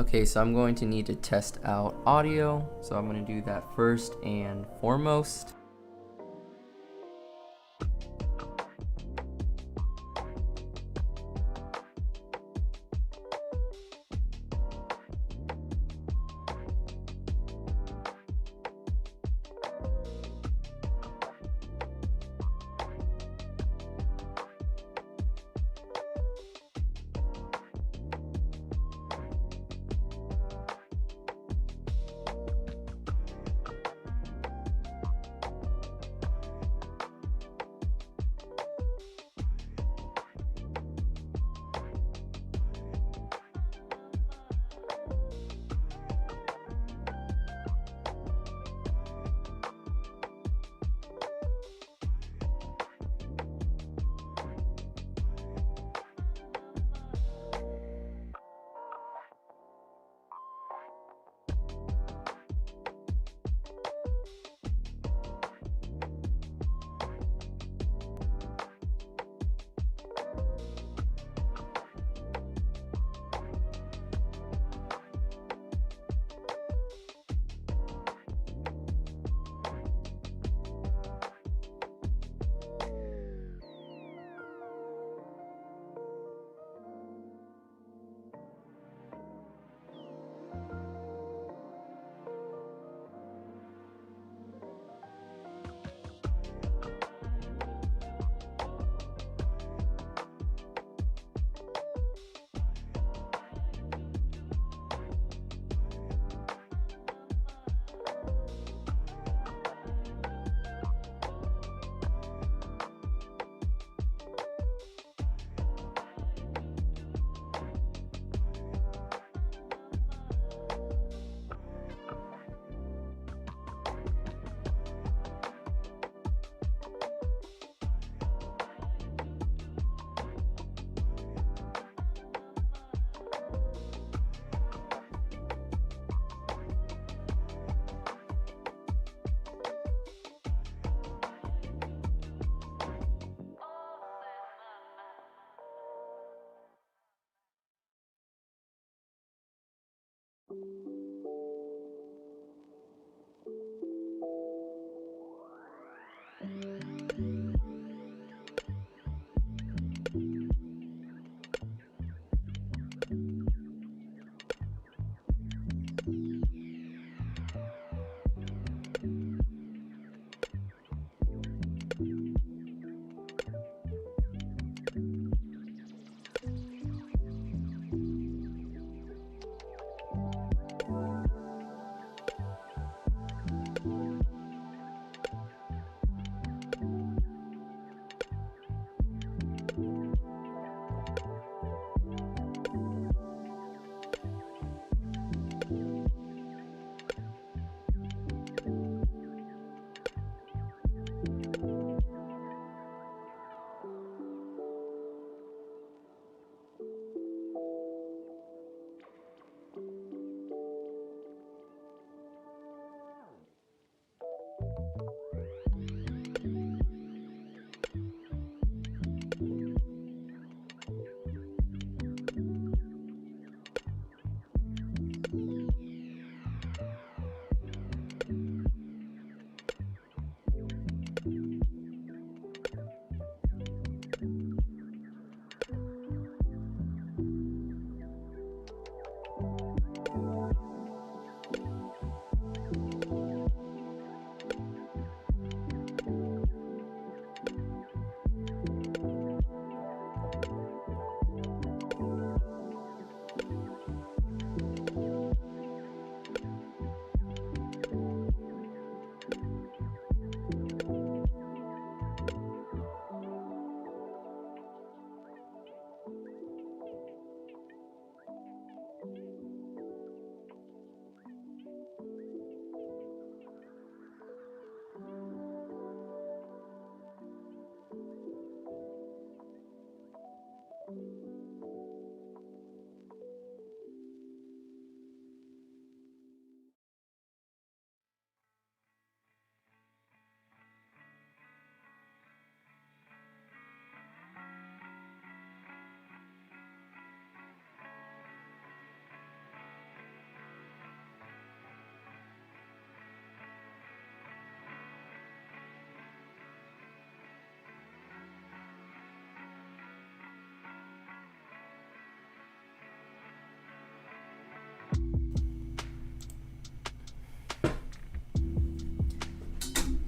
Okay, so I'm going to need to test out audio, so I'm going to do that first and foremost.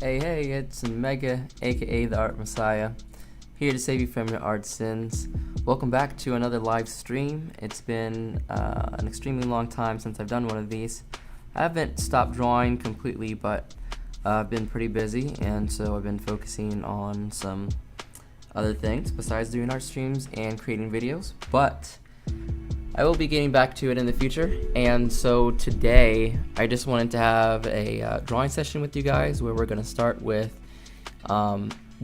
Hey, it's Mega, aka the Art Messiah, here to save you from your art sins. Welcome back to another live stream. It's been an extremely long time since I've done one of these. I haven't stopped drawing completely, but I've been pretty busy, and so I've been focusing on some other things besides doing art streams and creating videos. But I will be getting back to it in the future, and so today I just wanted to have a drawing session with you guys where we're going to start with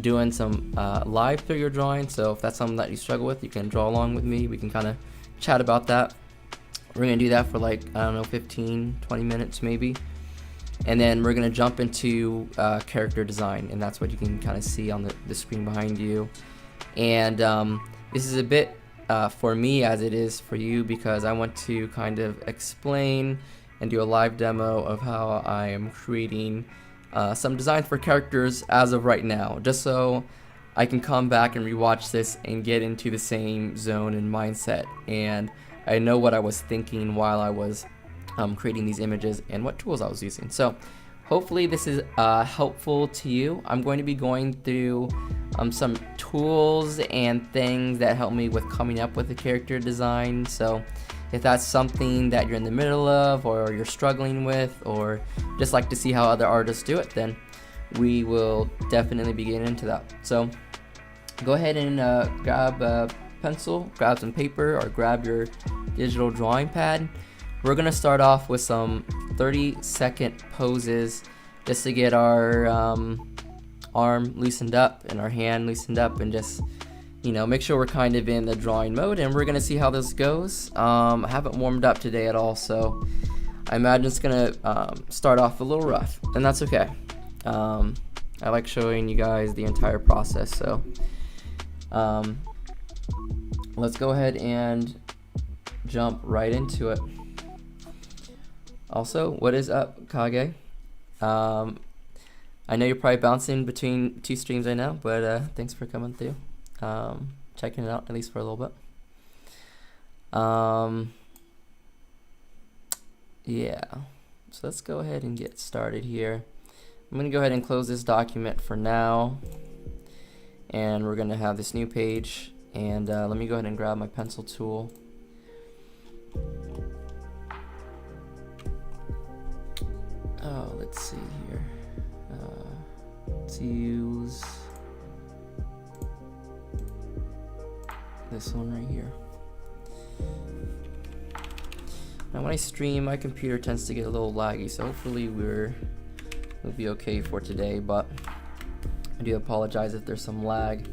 doing some live figure drawing. So if that's something that you struggle with, you can draw along with me. We can kind of chat about that. We're going to do that for like, I don't know, 15-20 minutes maybe, and then we're going to jump into character design, and that's what you can kind of see on the screen behind you. And this is a bit for me as it is for you, because I want to kind of explain and do a live demo of how I am creating some designs for characters as of right now, just so I can come back and rewatch this and get into the same zone and mindset, and I know what I was thinking while I was creating these images and what tools I was using. So hopefully this is helpful to you. I'm going to be going through some tools and things that help me with coming up with a character design. So if that's something that you're in the middle of, or you're struggling with, or just like to see how other artists do it, then we will definitely be getting into that. So go ahead and grab a pencil, grab some paper, or grab your digital drawing pad. We're gonna start off with some 30-second poses just to get our arm loosened up and our hand loosened up, and just, you know, make sure we're kind of in the drawing mode, and we're gonna see how this goes. I haven't warmed up today at all, so I imagine it's gonna start off a little rough, and that's okay. I like showing you guys the entire process, so let's go ahead and jump right into it. Also, what is up, Kage? I know you're probably bouncing between two streams right now, but thanks for coming through, checking it out at least for a little bit. Yeah, so let's go ahead and get started here. I'm gonna go ahead and close this document for now, and we're gonna have this new page. And let me go ahead and grab my pencil tool. Oh, let's see here. Let's use this one right here. Now when I stream, my computer tends to get a little laggy, so hopefully we'll be okay for today, but I do apologize if there's some lag.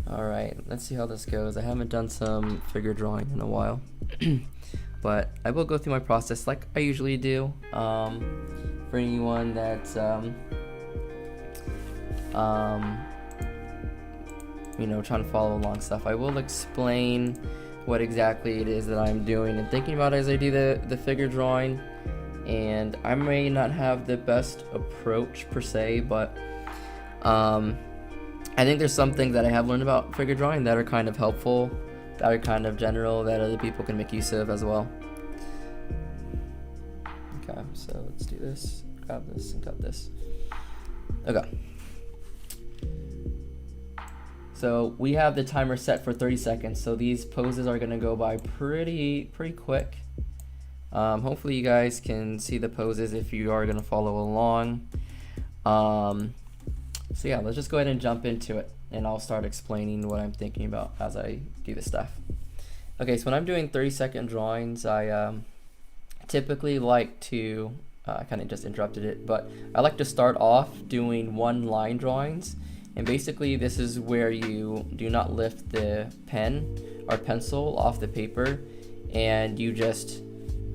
Alright, let's see how this goes. I haven't done some figure drawing in a while, but I will go through my process like I usually do. For anyone that's you know, trying to follow along stuff, I will explain what exactly it is that I'm doing and thinking about as I do the figure drawing. And I may not have the best approach per se, but I think there's some things that I have learned about figure drawing that are kind of helpful, that are kind of general, that other people can make use of as well. Okay, so let's do this, grab this, and cut this. Okay. So we have the timer set for 30 seconds, so these poses are gonna go by pretty quick. Hopefully you guys can see the poses if you are gonna follow along. So yeah, let's just go ahead and jump into it, and I'll start explaining what I'm thinking about as I do this stuff. Okay, so when I'm doing 30-second drawings, I typically like to, I kind of just interrupted it, but I like to start off doing one-line drawings, and basically this is where you do not lift the pen or pencil off the paper, and you just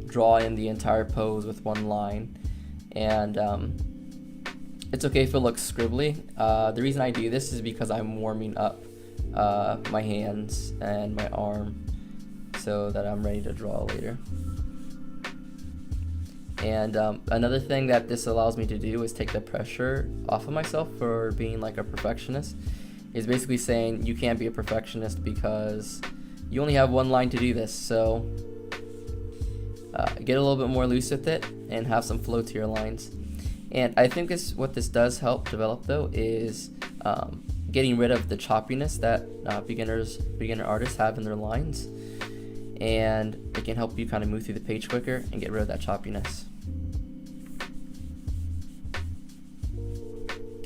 draw in the entire pose with one line. And it's okay if it looks scribbly. The reason I do this is because I'm warming up my hands and my arm so that I'm ready to draw later. And another thing that this allows me to do is take the pressure off of myself for being like a perfectionist. Is basically saying you can't be a perfectionist because you only have one line to do this, so get a little bit more loose with it and have some flow to your lines. And I think what this does help develop though is getting rid of the choppiness that beginner artists have in their lines, and it can help you kind of move through the page quicker and get rid of that choppiness.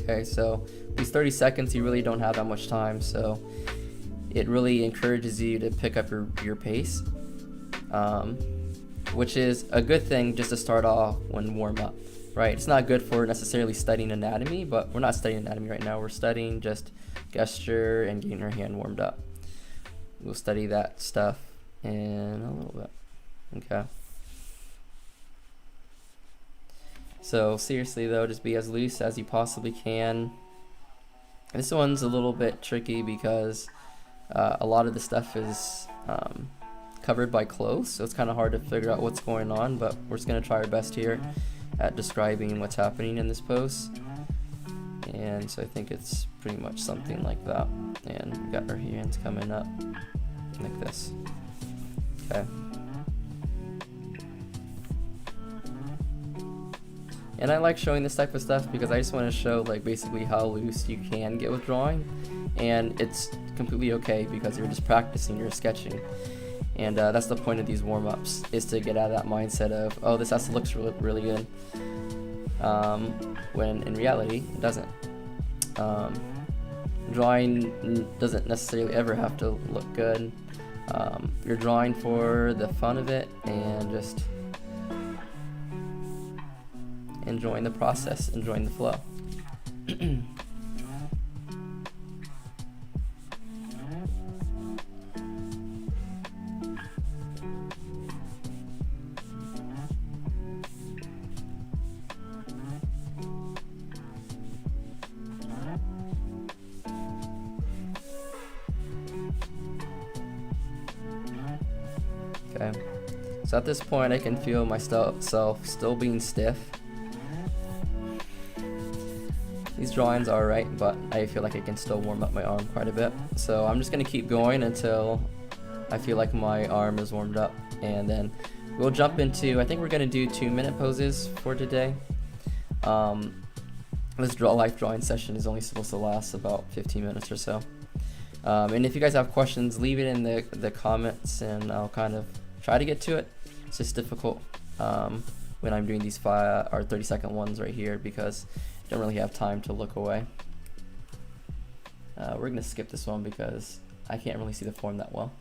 Okay, so these 30 seconds, you really don't have that much time, so it really encourages you to pick up your pace, which is a good thing just to start off when warm up, right? It's not good for necessarily studying anatomy, but we're not studying anatomy right now. We're studying just gesture and getting our hand warmed up. We'll study that stuff in a little bit. Okay. So seriously though, just be as loose as you possibly can. This one's a little bit tricky because a lot of the stuff is covered by clothes, so it's kind of hard to figure out what's going on, but we're just going to try our best here at describing what's happening in this pose. And so I think it's pretty much something like that, and we got our hands coming up like this. Okay. And I like showing this type of stuff because I just want to show like basically how loose you can get with drawing, and it's completely okay because you're just practicing, you're sketching. And that's the point of these warm-ups, is to get out of that mindset of, oh, this has to look really good, when in reality it doesn't. Drawing doesn't necessarily ever have to look good. You're drawing for the fun of it and just enjoying the process, enjoying the flow. Okay, so at this point I can feel myself still being stiff. These drawings are right, but I feel like I can still warm up my arm quite a bit. So I'm just going to keep going until I feel like my arm is warmed up. And then we'll jump into, I think we're going to do 2-minute poses for today. This life drawing session is only supposed to last about 15 minutes or so. And if you guys have questions, leave it in the comments and I'll kind of try to get to it. It's just difficult when I'm doing these 5 or 30-second ones right here because don't really have time to look away. We're gonna skip this one because I can't really see the form that well.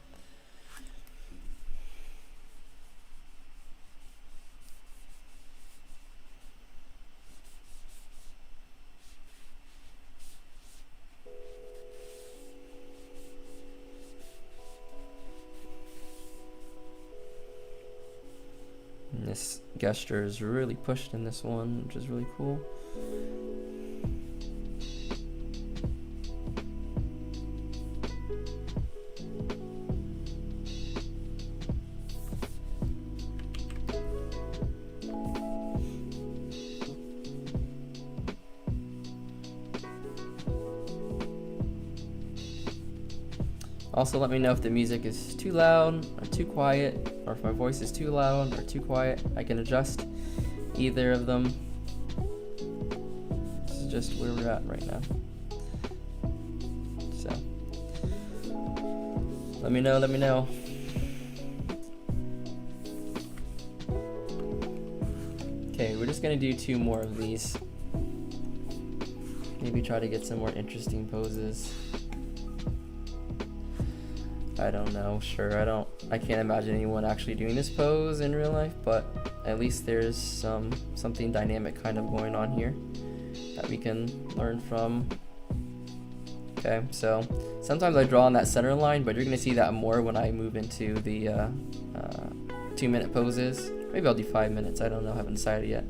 And this gesture is really pushed in this one, which is really cool. Also, let me know if the music is too loud or too quiet, or if my voice is too loud or too quiet. I can adjust either of them. This is just where we're at right now. So, let me know. Okay, we're just gonna do 2 more of these. Maybe try to get some more interesting poses. I don't know, sure, I can't imagine anyone actually doing this pose in real life, but at least there's something dynamic kind of going on here that we can learn from. Okay, so sometimes I draw on that center line, but you're gonna see that more when I move into the 2-minute poses. Maybe I'll do 5 minutes, I don't know, I haven't decided yet.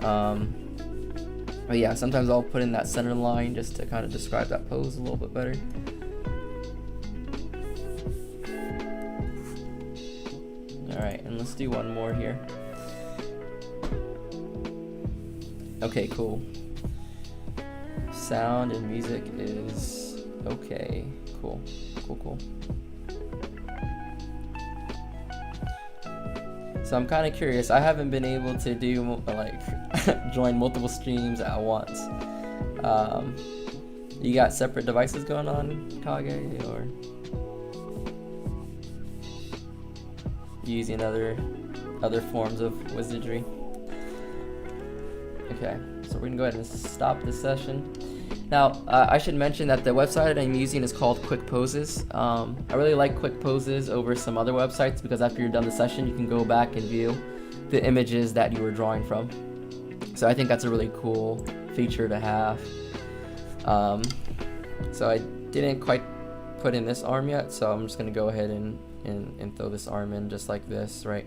But yeah, sometimes I'll put in that center line just to kind of describe that pose a little bit better. Alright, and let's do one more here. Okay, cool. Sound and music is okay. Cool. So I'm kind of curious. I haven't been able to do like join multiple streams at once. You got separate devices going on, Kage, or using other forms of wizardry? Okay, so we're gonna go ahead and stop this session. Now, I should mention that the website I'm using is called Quick Poses. I really like Quick Poses over some other websites because after you're done the session, you can go back and view the images that you were drawing from. So I think that's a really cool feature to have. So I didn't quite put in this arm yet, so I'm just gonna go ahead and throw this arm in just like this, right?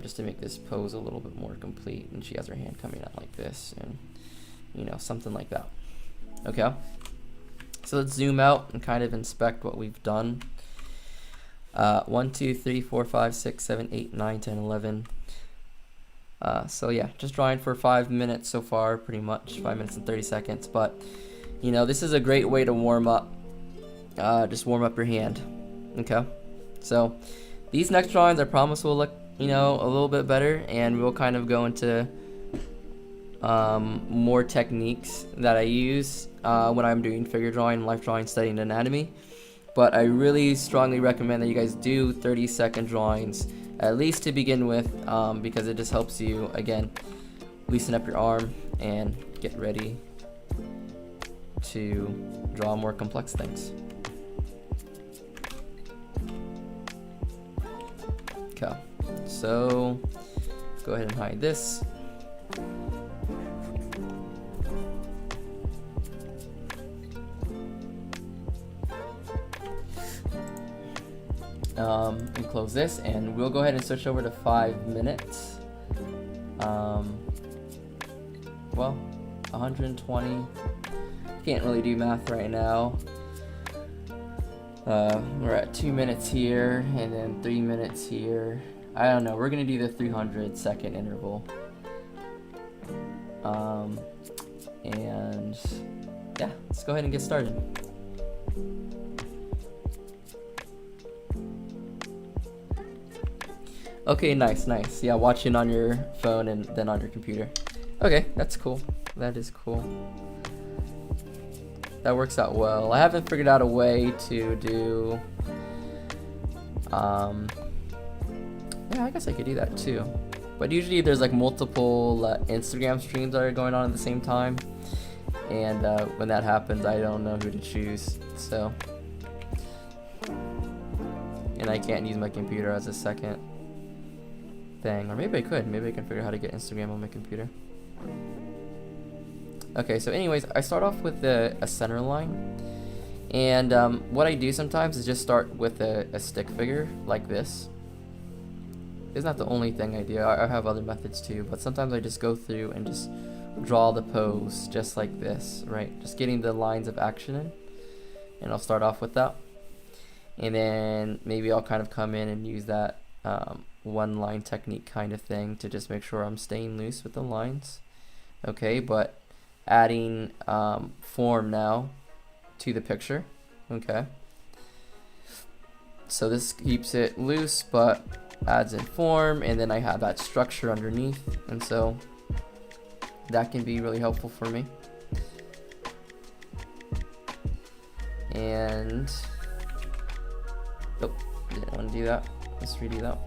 Just to make this pose a little bit more complete. And she has her hand coming out like this, and you know, something like that. Okay, so let's zoom out and kind of inspect what we've done. 1, 2, 3, 4, 5, 6, 7, 8, 9, 10, 11. So yeah, just drawing for 5 minutes so far, pretty much 5 minutes and 30 seconds. But you know, this is a great way to warm up. Just warm up your hand. Okay, so these next drawings I promise will look, you know, a little bit better, and we'll kind of go into more techniques that I use when I'm doing figure drawing, life drawing, studying anatomy. But I really strongly recommend that you guys do 30-second drawings, at least to begin with, because it just helps you, again, loosen up your arm and get ready to draw more complex things. Okay, so let's go ahead and hide this. And close this, and we'll go ahead and switch over to 5 minutes. Well, 120. Can't really do math right now. We're at 2 minutes here, and then 3 minutes here. I don't know. We're gonna do the 300-second interval. And yeah, let's go ahead and get started. Okay, nice. Yeah, watching on your phone and then on your computer. Okay, that's cool. That is cool. That works out well. I haven't figured out a way to do... yeah, I guess I could do that too. But usually there's like multiple Instagram streams that are going on at the same time. And when that happens, I don't know who to choose. So... and I can't use my computer as a second thing, or maybe I could. Maybe I can figure out how to get Instagram on my computer. Okay, so anyways, I start off with a center line, and what I do sometimes is just start with a stick figure like this. It's not the only thing I do. I have other methods too, but sometimes I just go through and just draw the pose just like this, right? Just getting the lines of action in, and I'll start off with that, and then maybe I'll kind of come in and use that one line technique kind of thing to just make sure I'm staying loose with the lines. Okay, but adding form now to the picture. Okay, so this keeps it loose but adds in form, and then I have that structure underneath, and so that can be really helpful for me. And oh, didn't want to do that. Let's redo that.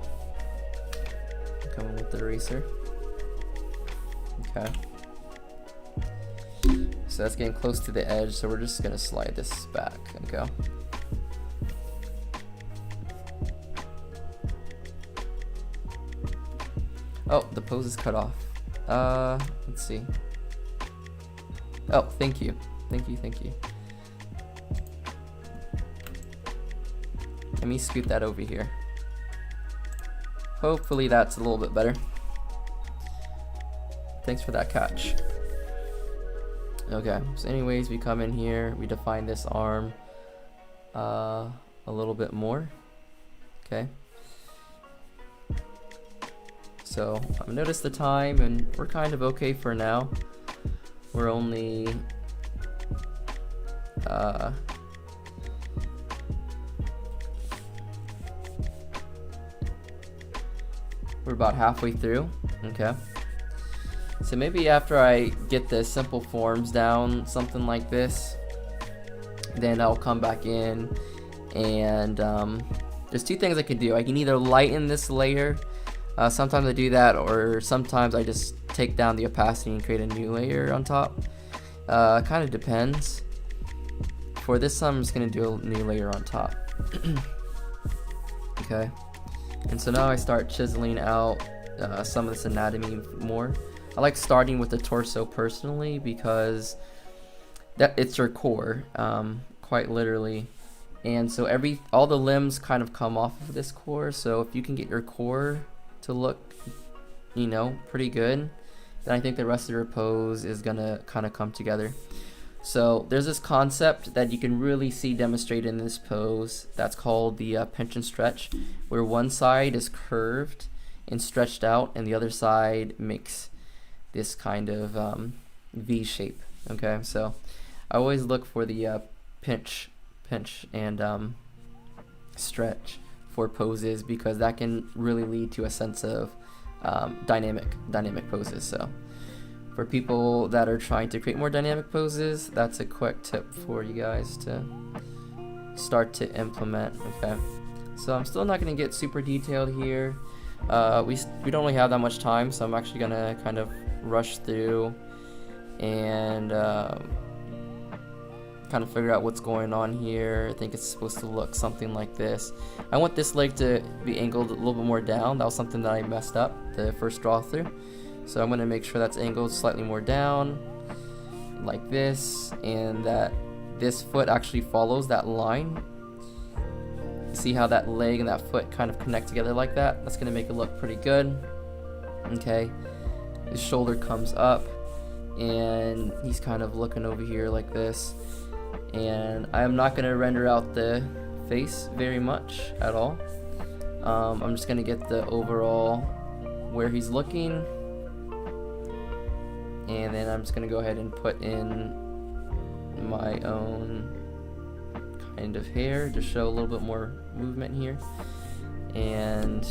Come in with the eraser. Okay. So that's getting close to the edge, so we're just gonna slide this back. Okay. Oh, the pose is cut off. Let's see. Oh, thank you. Thank you. Let me scoot that over here. Hopefully that's a little bit better. Thanks for that catch. Okay, so anyways, we come in here, we define this arm a little bit more. Okay. So I've noticed the time, and we're kind of okay for now. We're only We're about halfway through. Okay. So maybe after I get the simple forms down, something like this, then I'll come back in and there's two things I can do. I can either lighten this layer. Sometimes I do that, or sometimes I just take down the opacity and create a new layer on top. Kind of depends. For this, I'm just going to do a new layer on top. Okay. And so now I start chiseling out some of this anatomy more. I like starting with the torso personally because it's your core, quite literally. And so all the limbs kind of come off of this core. So if you can get your core to look, you know, pretty good, then I think the rest of your pose is gonna kind of come together. So there's this concept that you can really see demonstrated in this pose that's called the pinch and stretch, where one side is curved and stretched out and the other side makes this kind of V shape. Okay, so I always look for the pinch and stretch for poses, because that can really lead to a sense of dynamic poses. So for people that are trying to create more dynamic poses, that's a quick tip for you guys to start to implement. Okay, so I'm still not going to get super detailed here. We don't really have that much time, so I'm actually going to kind of rush through and kind of figure out what's going on here. I think it's supposed to look something like this. I want this leg to be angled a little bit more down. That was something that I messed up the first draw through. So I'm going to make sure that's angled slightly more down like this, and that this foot actually follows that line. See how that leg and that foot kind of connect together like that? That's going to make it look pretty good. Okay, his shoulder comes up and he's kind of looking over here like this. And I'm not going to render out the face very much at all. I'm just going to get the overall where he's looking, and then I'm just going to go ahead and put in my own kind of hair to show a little bit more movement here, and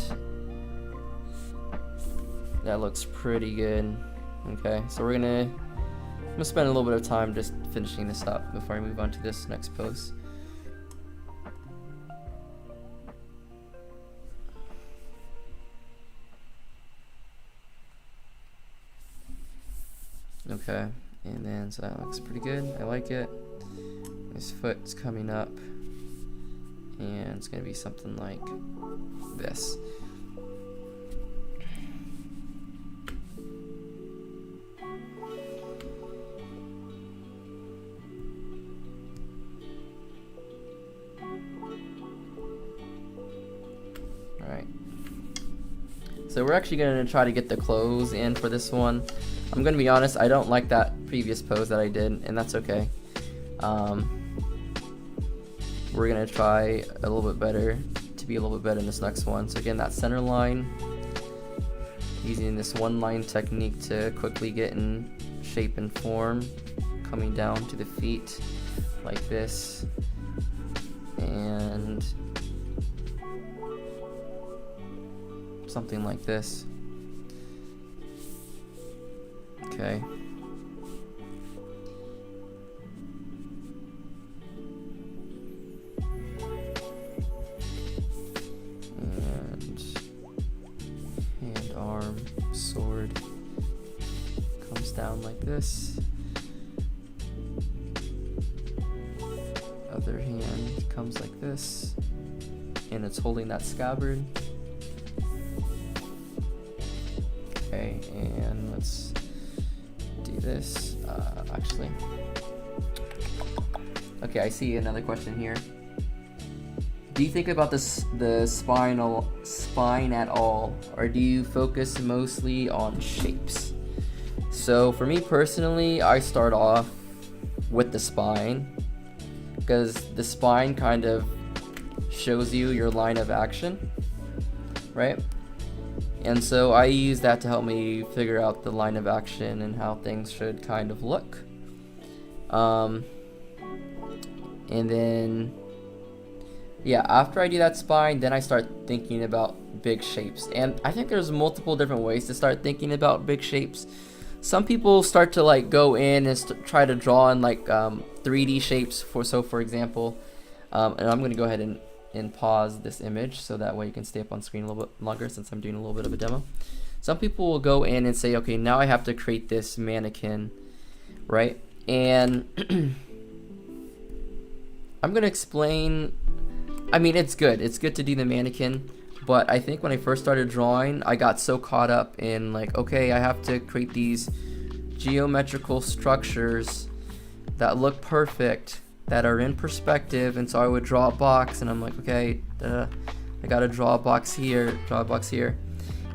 that looks pretty good. Okay, so I'm gonna spend a little bit of time just finishing this up before I move on to this next pose. Okay, and then so that looks pretty good. I like it. His foot's coming up, and it's gonna be something like this. Alright, so we're actually going to try to get the clothes in for this one. I'm going to be honest, I don't like that previous pose that I did, and that's okay. We're going to try a little bit better, to be a little bit better in this next one. So again, that center line, using this one line technique to quickly get in shape and form, coming down to the feet like this, and something like this. Okay. And hand, arm, sword comes down like this. Other hand comes like this, and it's holding that scabbard. Okay, and let's do this. Actually, okay, I see another question here. Do you think about the spine at all, or do you focus mostly on shapes? So for me personally, I start off with the spine, because the spine kind of shows you your line of action, right? And so I use that to help me figure out the line of action and how things should kind of look. And then, yeah, after I do that spine, then I start thinking about big shapes. And I think there's multiple different ways to start thinking about big shapes. Some people start to like go in and try to draw in like 3D shapes. For example, and I'm going to go ahead and pause this image so that way you can stay up on screen a little bit longer since I'm doing a little bit of a demo. Some people will go in and say, okay, now I have to create this mannequin, right? And I'm going to explain. I mean, it's good to do the mannequin, but I think when I first started drawing, I got so caught up in like, okay, I have to create these geometrical structures that look perfect, that are in perspective, and so I would draw a box, and I'm like, okay, I gotta draw a box here,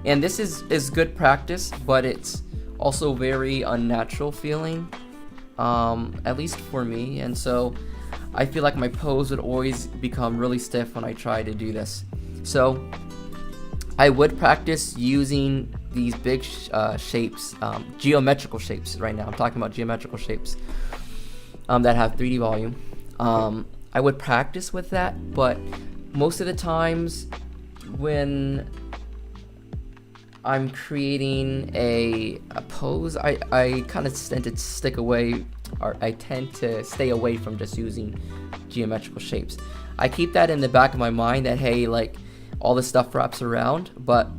and this is good practice, but it's also very unnatural feeling, at least for me, and so I feel like my pose would always become really stiff when I try to do this. So I would practice using these big shapes, geometrical shapes right now. I'm talking about geometrical shapes that have 3D volume. I would practice with that, but most of the times when I'm creating a pose, I kind of tend to stick away, or I tend to stay away from just using geometrical shapes. I keep that in the back of my mind that, hey, like, all this stuff wraps around, but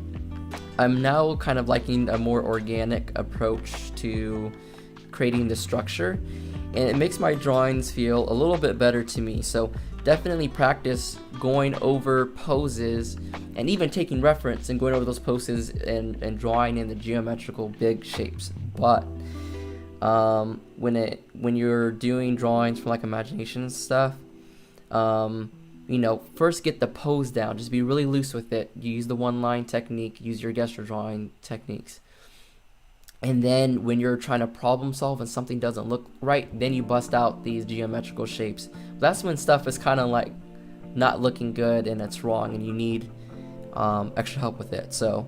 I'm now kind of liking a more organic approach to creating the structure, and it makes my drawings feel a little bit better to me. So definitely practice going over poses and even taking reference and going over those poses and drawing in the geometrical big shapes. But when you're doing drawings from like imagination and stuff, you know, first get the pose down. Just be really loose with it. You use the one line technique, use your gesture drawing techniques. And then when you're trying to problem solve and something doesn't look right, then you bust out these geometrical shapes. That's when stuff is kind of like not looking good and it's wrong and you need extra help with it. So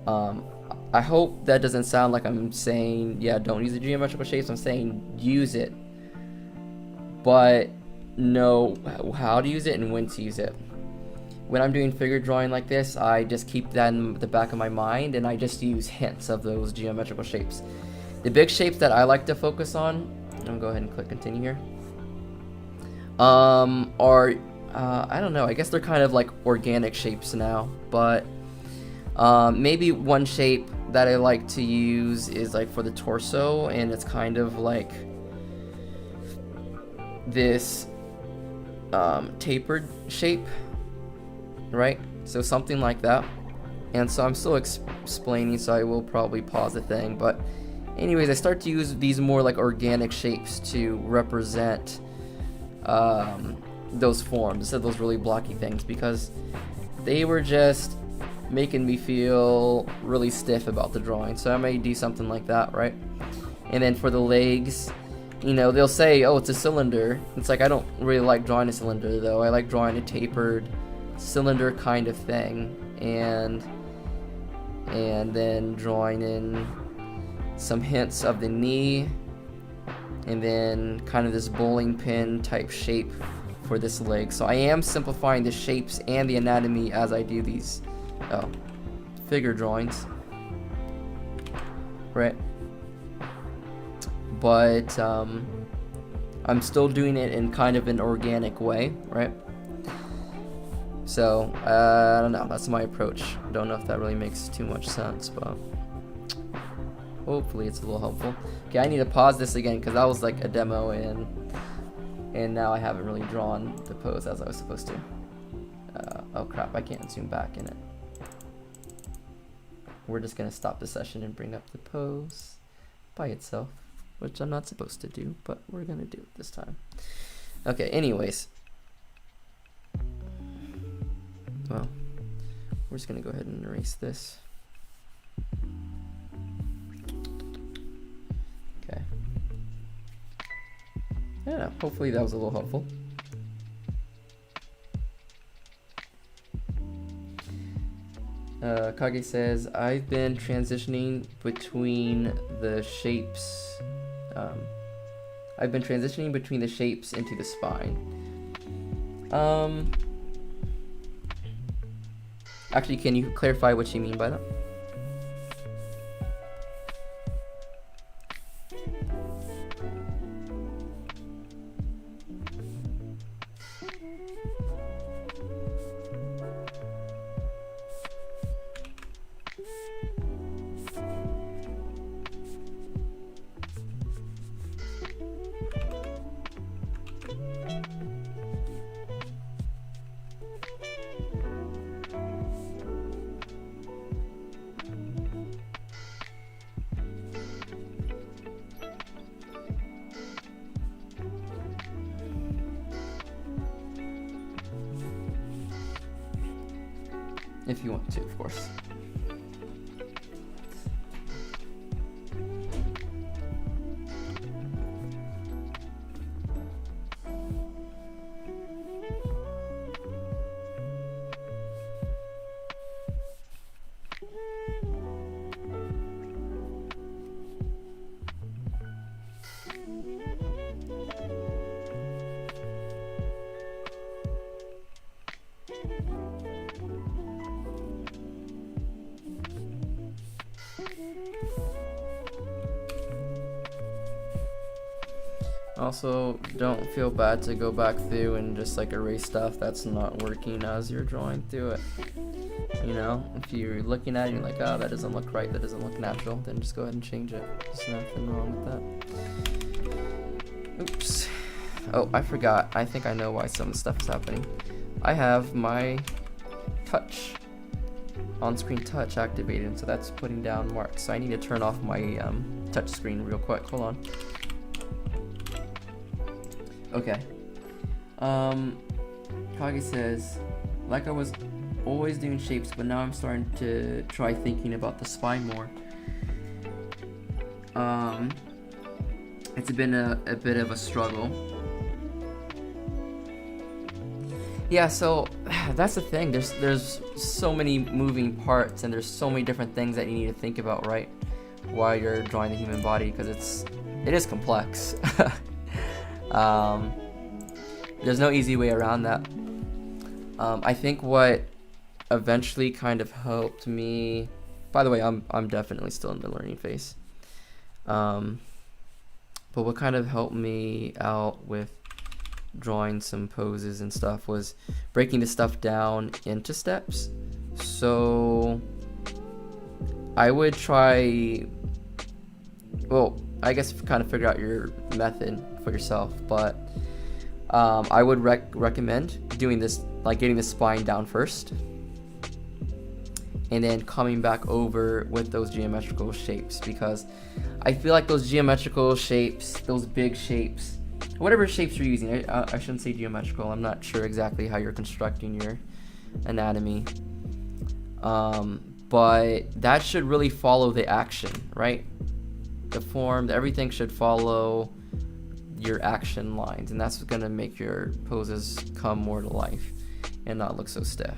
I hope that doesn't sound like I'm saying, yeah, don't use the geometrical shapes. I'm saying use it, but know how to use it and when to use it. When I'm doing figure drawing like this, I just keep that in the back of my mind and I just use hints of those geometrical shapes. The big shapes that I like to focus on, I'm gonna go ahead and click continue here, are I don't know, I guess they're kind of like organic shapes now, but maybe one shape that I like to use is like for the torso, and it's kind of like this tapered shape, right? So something like that. And so I'm still explaining, so I will probably pause the thing, but anyways, I start to use these more like organic shapes to represent those forms instead of those really blocky things, because they were just making me feel really stiff about the drawing. So I may do something like that, right? And then for the legs, you know, they'll say, oh, it's a cylinder. It's like, I don't really like drawing a cylinder though. I like drawing a tapered cylinder kind of thing, and then drawing in some hints of the knee, and then kind of this bowling pin type shape for this leg. So I am simplifying the shapes and the anatomy as I do these figure drawings, right? But I'm still doing it in kind of an organic way, right? So I don't know, that's my approach. Don't know if that really makes too much sense, but hopefully it's a little helpful. Okay, I need to pause this again because that was like a demo, and now I haven't really drawn the pose as I was supposed to. Oh crap, I can't zoom back in it. We're just gonna stop the session and bring up the pose by itself, which I'm not supposed to do, but we're gonna do it this time. Okay, anyways. Well, we're just gonna go ahead and erase this. Okay. Yeah, hopefully that was a little helpful. Kage says, I've been transitioning between the shapes. I've been transitioning between the shapes into the spine. Actually, can you clarify what you mean by that? If you want to, of course. Also, don't feel bad to go back through and just like erase stuff that's not working as you're drawing through it. You know, if you're looking at it and you're like, oh, that doesn't look right, that doesn't look natural, then just go ahead and change it. There's nothing wrong with that. Oops. Oh, I forgot. I think I know why some of the stuff is happening. I have my touch, on-screen touch activated, so that's putting down marks. So I need to turn off my touch screen real quick. Hold on. Okay. Kage says, like I was always doing shapes, but now I'm starting to try thinking about the spine more. It's been a bit of a struggle. Yeah, so that's the thing. There's so many moving parts, and there's so many different things that you need to think about, right, while you're drawing the human body, because it is complex. There's no easy way around that. I think what eventually kind of helped me, by the way, I'm definitely still in the learning phase, but what kind of helped me out with drawing some poses and stuff was breaking the stuff down into steps. So I would try, well, I guess kind of figure out your method for yourself, but I would recommend doing this, like getting the spine down first and then coming back over with those geometrical shapes, because I feel like those geometrical shapes, those big shapes, whatever shapes you're using, I shouldn't say geometrical, I'm not sure exactly how you're constructing your anatomy, but that should really follow the action, right? The form, everything should follow your action lines, and that's going to make your poses come more to life and not look so stiff.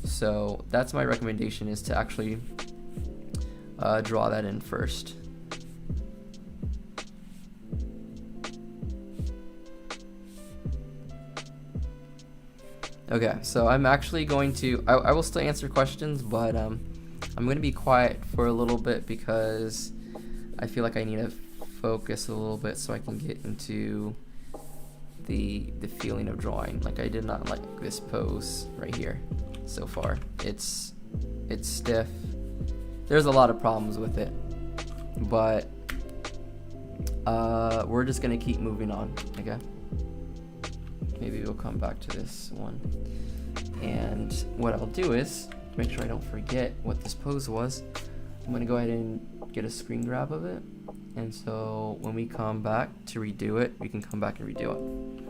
So that's my recommendation, is to actually draw that in first. Okay, so I'm actually going to, I will still answer questions, but I'm going to be quiet for a little bit because I feel like I need to focus a little bit so I can get into the feeling of drawing. Like, I did not like this pose right here so far. It's stiff. There's a lot of problems with it, but we're just gonna keep moving on. Okay, maybe we'll come back to this one, and what I'll do is, to make sure I don't forget what this pose was, I'm gonna go ahead and get a screen grab of it, and so when we come back to redo it, we can come back and redo it.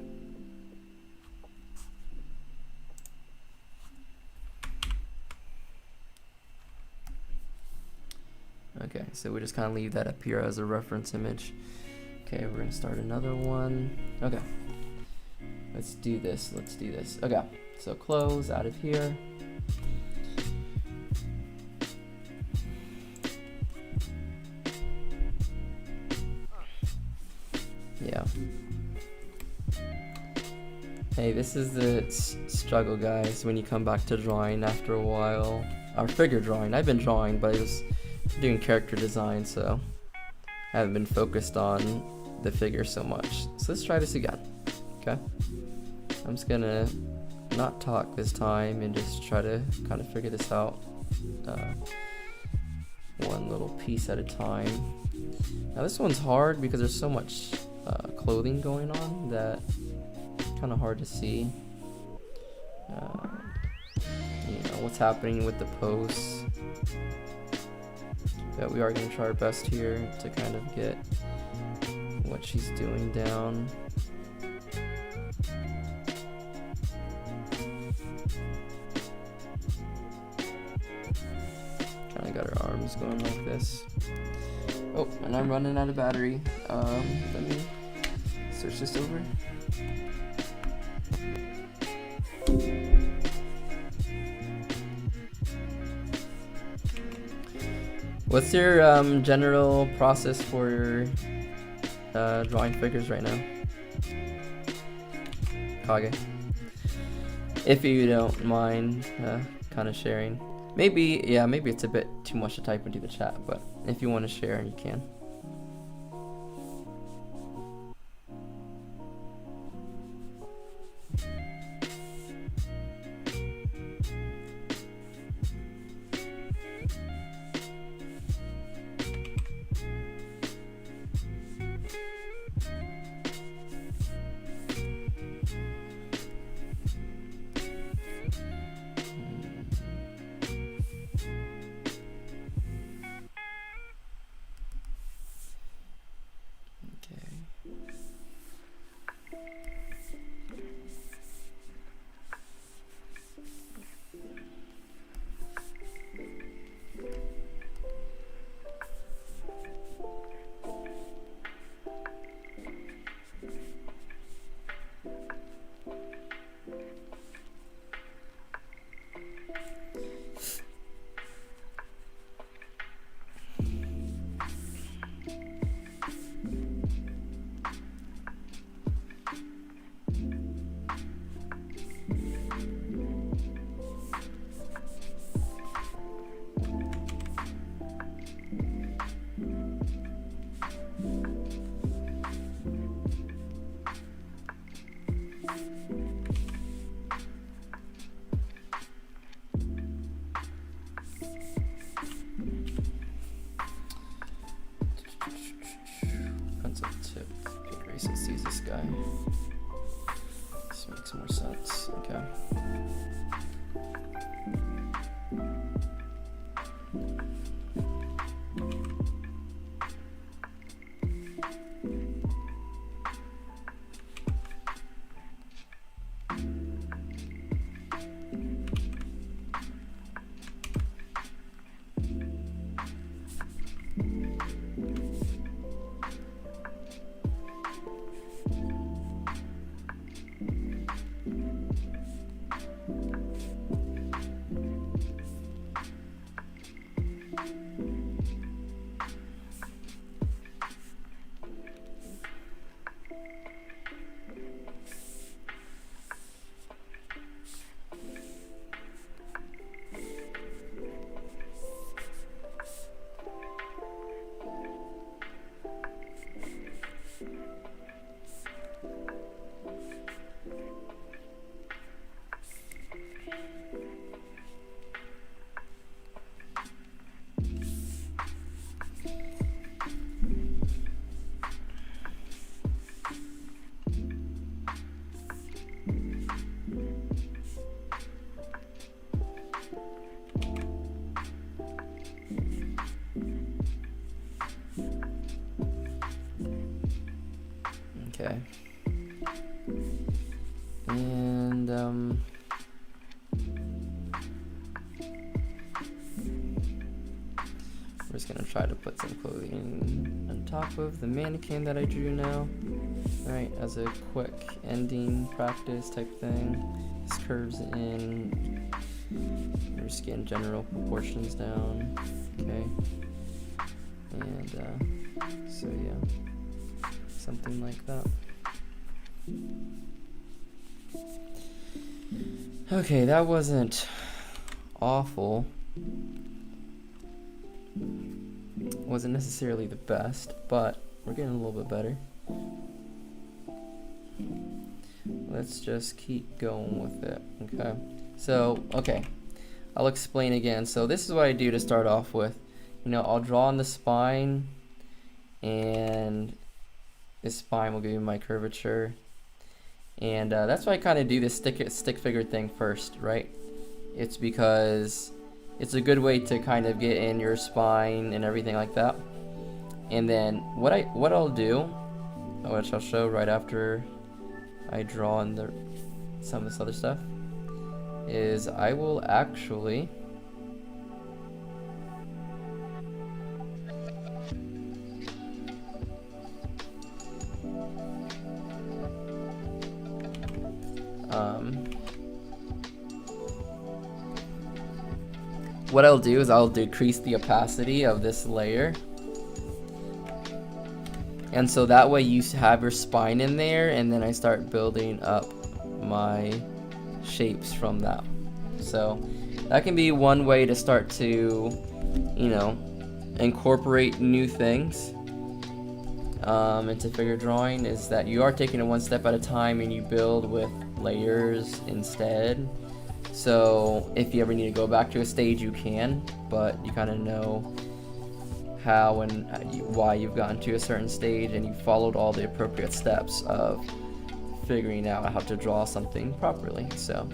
Okay, so we just kind of leave that up here as a reference image. Okay, we're gonna start another one. Okay, let's do this. Okay, so close out of here. Yeah. Hey, this is the struggle, guys, when you come back to drawing after a while. Or figure drawing. I've been drawing, but I was doing character design, so I haven't been focused on the figure so much. So let's try this again, okay? I'm just gonna not talk this time and just try to kind of figure this out one little piece at a time. Now this one's hard because there's so much clothing going on that kind of hard to see what's happening with the posts. But we are going to try our best here to kind of get what she's doing down. Kind of got her arms going like this. Oh, and I'm running out of battery. Let me search this over. What's your general process for drawing figures right now, Kage? If you don't mind kind of sharing. Maybe it's a bit too much to type into the chat, but if you want to share, you can. Let's use this guy. This makes more sense. Okay. Okay. And we're just gonna try to put some clothing on top of the mannequin that I drew now. Alright, as a quick ending practice type thing. This curves in. We're just getting general proportions down. Okay. And so yeah. Something like that. Okay, that wasn't awful. Wasn't necessarily the best, but we're getting a little bit better. Let's just keep going with it. Okay, so I'll explain again. So this is what I do to start off with. You know, I'll draw on the spine, and this spine will give you my curvature, and that's why I kind of do this stick figure thing first, right? It's because it's a good way to kind of get in your spine and everything like that. And then what I'll do, which I'll show right after I draw in some of this other stuff, is I will actually what I'll do is I'll decrease the opacity of this layer, and so that way you have your spine in there, and then I start building up my shapes from that. So that can be one way to start to, you know, incorporate new things into figure drawing, is that you are taking it one step at a time and you build with layers instead. So if you ever need to go back to a stage, you can, but you kind of know how and why you've gotten to a certain stage, and you followed all the appropriate steps of figuring out how to draw something properly. So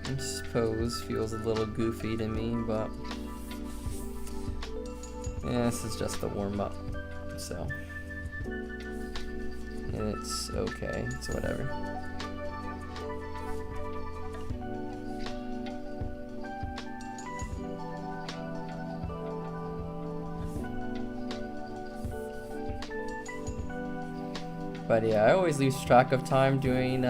this pose feels a little goofy to me, but yeah, this is just a warm-up, so it's okay, it's whatever. But yeah, I always lose track of time doing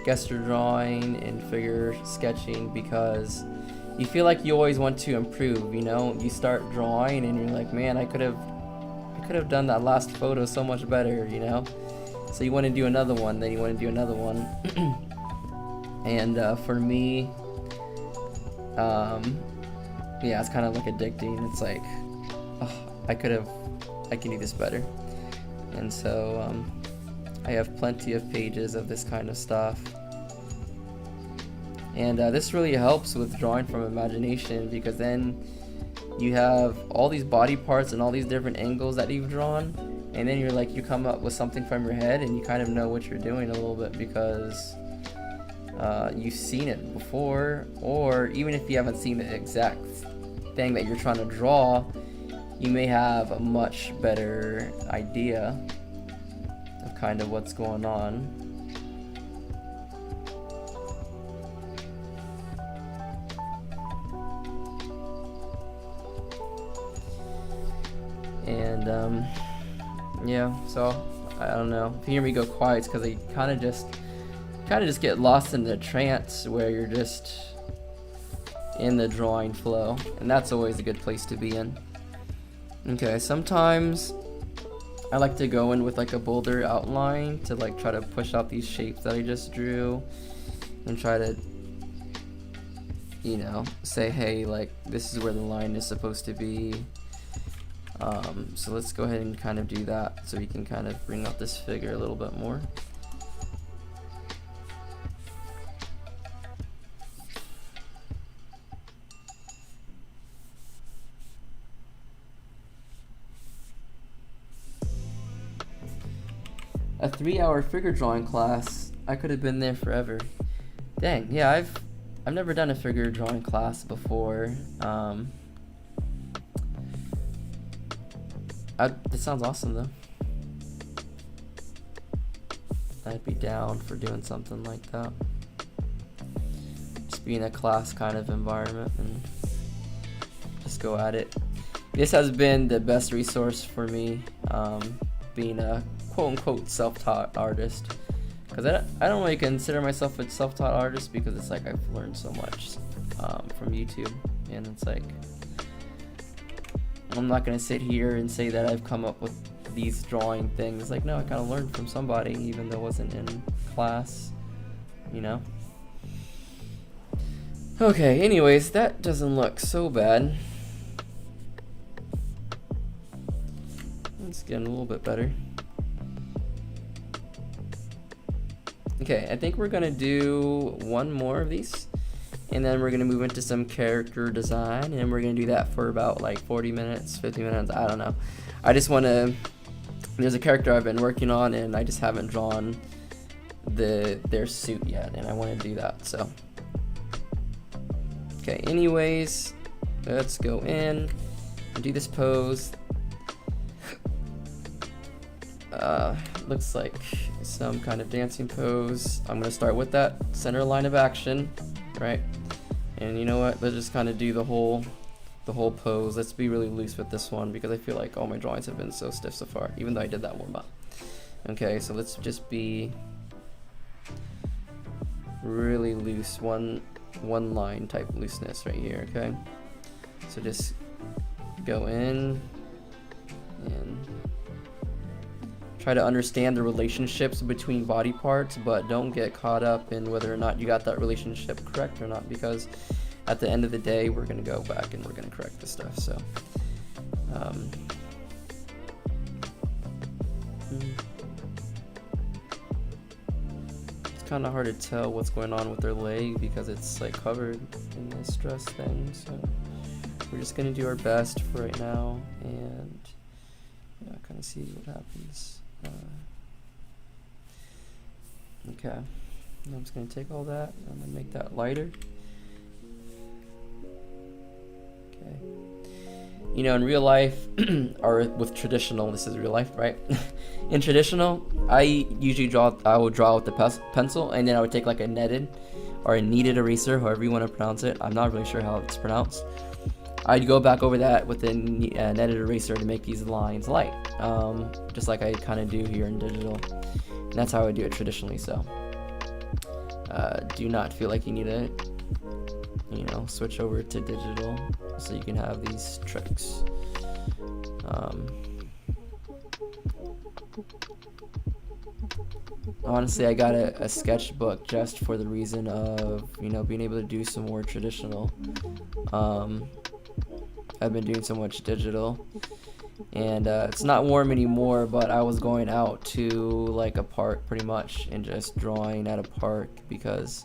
gesture drawing and figure sketching, because you feel like you always want to improve. You know, you start drawing and you're like, man, I could have done that last photo so much better, you know. So you want to do another one, then you want to do another one. And for me, yeah, it's kind of like addicting. It's like, oh, I can do this better. And so I have plenty of pages of this kind of stuff, and this really helps with drawing from imagination, because then you have all these body parts and all these different angles that you've drawn, and then you come up with something from your head, and you kind of know what you're doing a little bit, because you've seen it before. Or even if you haven't seen the exact thing that you're trying to draw, you may have a much better idea of kind of what's going on. And yeah, so I don't know, if you hear me go quiet, it's because I kind of just get lost in the trance where you're just in the drawing flow, and that's always a good place to be in. Okay, sometimes I like to go in with like a bolder outline to like try to push out these shapes that I just drew, and try to, you know, say, hey, like, this is where the line is supposed to be. So let's go ahead and kind of do that, so we can kind of bring out this figure a little bit more. A 3-hour figure drawing class, I could have been there forever. Dang, yeah, I've never done a figure drawing class before. This sounds awesome though. I'd be down for doing something like that. be in a class kind of environment and just go at it. This has been the best resource for me, being a quote-unquote self-taught artist, because I don't really consider myself a self-taught artist, because it's like I've learned so much from YouTube, and it's like I'm not gonna sit here and say that I've come up with these drawing things. Like, no, I kind of learned from somebody, even though it wasn't in class, you know. Okay, anyways, that doesn't look so bad. It's getting a little bit better. Okay, I think we're gonna do one more of these, and then we're gonna move into some character design, and we're gonna do that for about like 40 minutes, 50 minutes, I don't know. I just wanna, there's a character I've been working on, and I just haven't drawn their suit yet, and I wanna do that, so. Okay, anyways, let's go in and do this pose. Looks like some kind of dancing pose. I'm gonna start with that center line of action, right? And you know what? Let's just kind of do the whole pose. Let's be really loose with this one, because I feel like all my drawings have been so stiff so far, even though I did that warm up. Okay, so let's just be really loose, one line type looseness right here. Okay, so just go in and try to understand the relationships between body parts, but don't get caught up in whether or not you got that relationship correct or not, because at the end of the day, we're gonna go back and we're gonna correct this stuff. So it's kind of hard to tell what's going on with their leg, because it's like covered in this dress thing. So we're just gonna do our best for right now, and yeah, kind of see what happens. Okay, I'm just going to take all that, I'm going to make that lighter. Okay, you know, in real life, or with traditional, this is real life, right? In traditional, I would draw with the pencil, and then I would take like a kneaded or a kneaded eraser, however you want to pronounce it. I'm not really sure how it's pronounced. I'd go back over that with a netted eraser to make these lines light, just like I kind of do here in digital. And that's how I do it traditionally. So do not feel like you need to, you know, switch over to digital so you can have these tricks. Honestly, I got a sketchbook just for the reason of, you know, being able to do some more traditional. I've been doing so much digital, and it's not warm anymore, but I was going out to like a park pretty much and just drawing at a park, because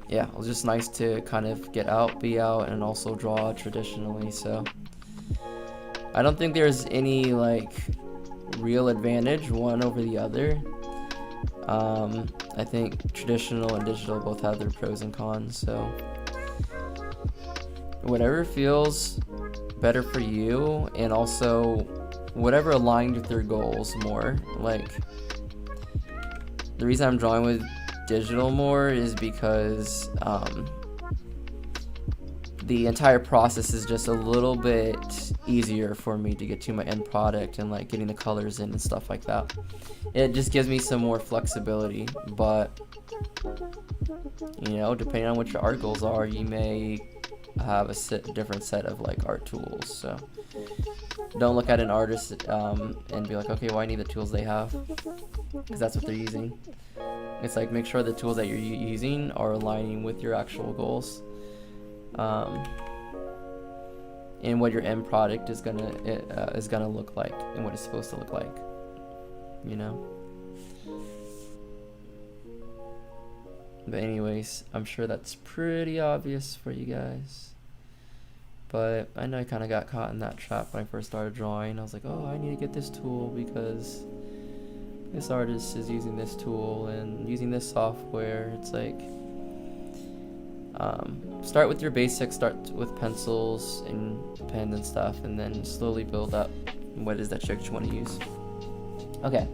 yeah, it was just nice to kind of get out, be out, and also draw traditionally. So I don't think there's any like real advantage one over the other. I think traditional and digital both have their pros and cons, so whatever feels better for you, and also whatever aligned with your goals more. Like, the reason I'm drawing with digital more is because the entire process is just a little bit easier for me to get to my end product, and like getting the colors in and stuff like that. It just gives me some more flexibility, but you know, depending on what your art goals are, you may have a different set of like art tools. So don't look at an artist and be like, okay, well, I need the tools they have, because that's what they're using. It's like, make sure the tools that you're using are aligning with your actual goals, and what your end product is gonna look like, and what it's supposed to look like, you know. But anyways, I'm sure that's pretty obvious for you guys, but I know I kind of got caught in that trap when I first started drawing. I was like, oh, I need to get this tool because this artist is using this tool and using this software. It's like, start with your basics, start with pencils and pens and stuff, and then slowly build up what it is that you want to use. Okay,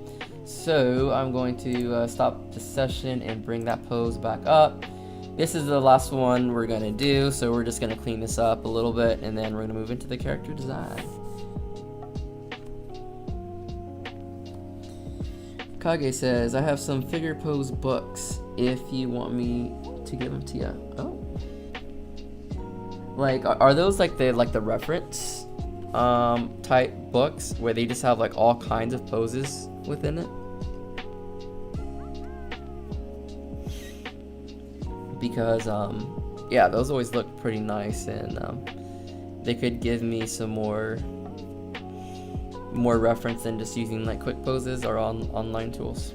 So I'm going to stop the session and bring that pose back up. This is the last one we're gonna do, so we're just gonna clean this up a little bit and then we're gonna move into the character design. Kage says, I have some figure pose books if you want me to give them to you. Oh. Like, are those like the reference type books where they just have like all kinds of poses within it? Because yeah, those always look pretty nice, and they could give me some more reference than just using like quick poses or online tools.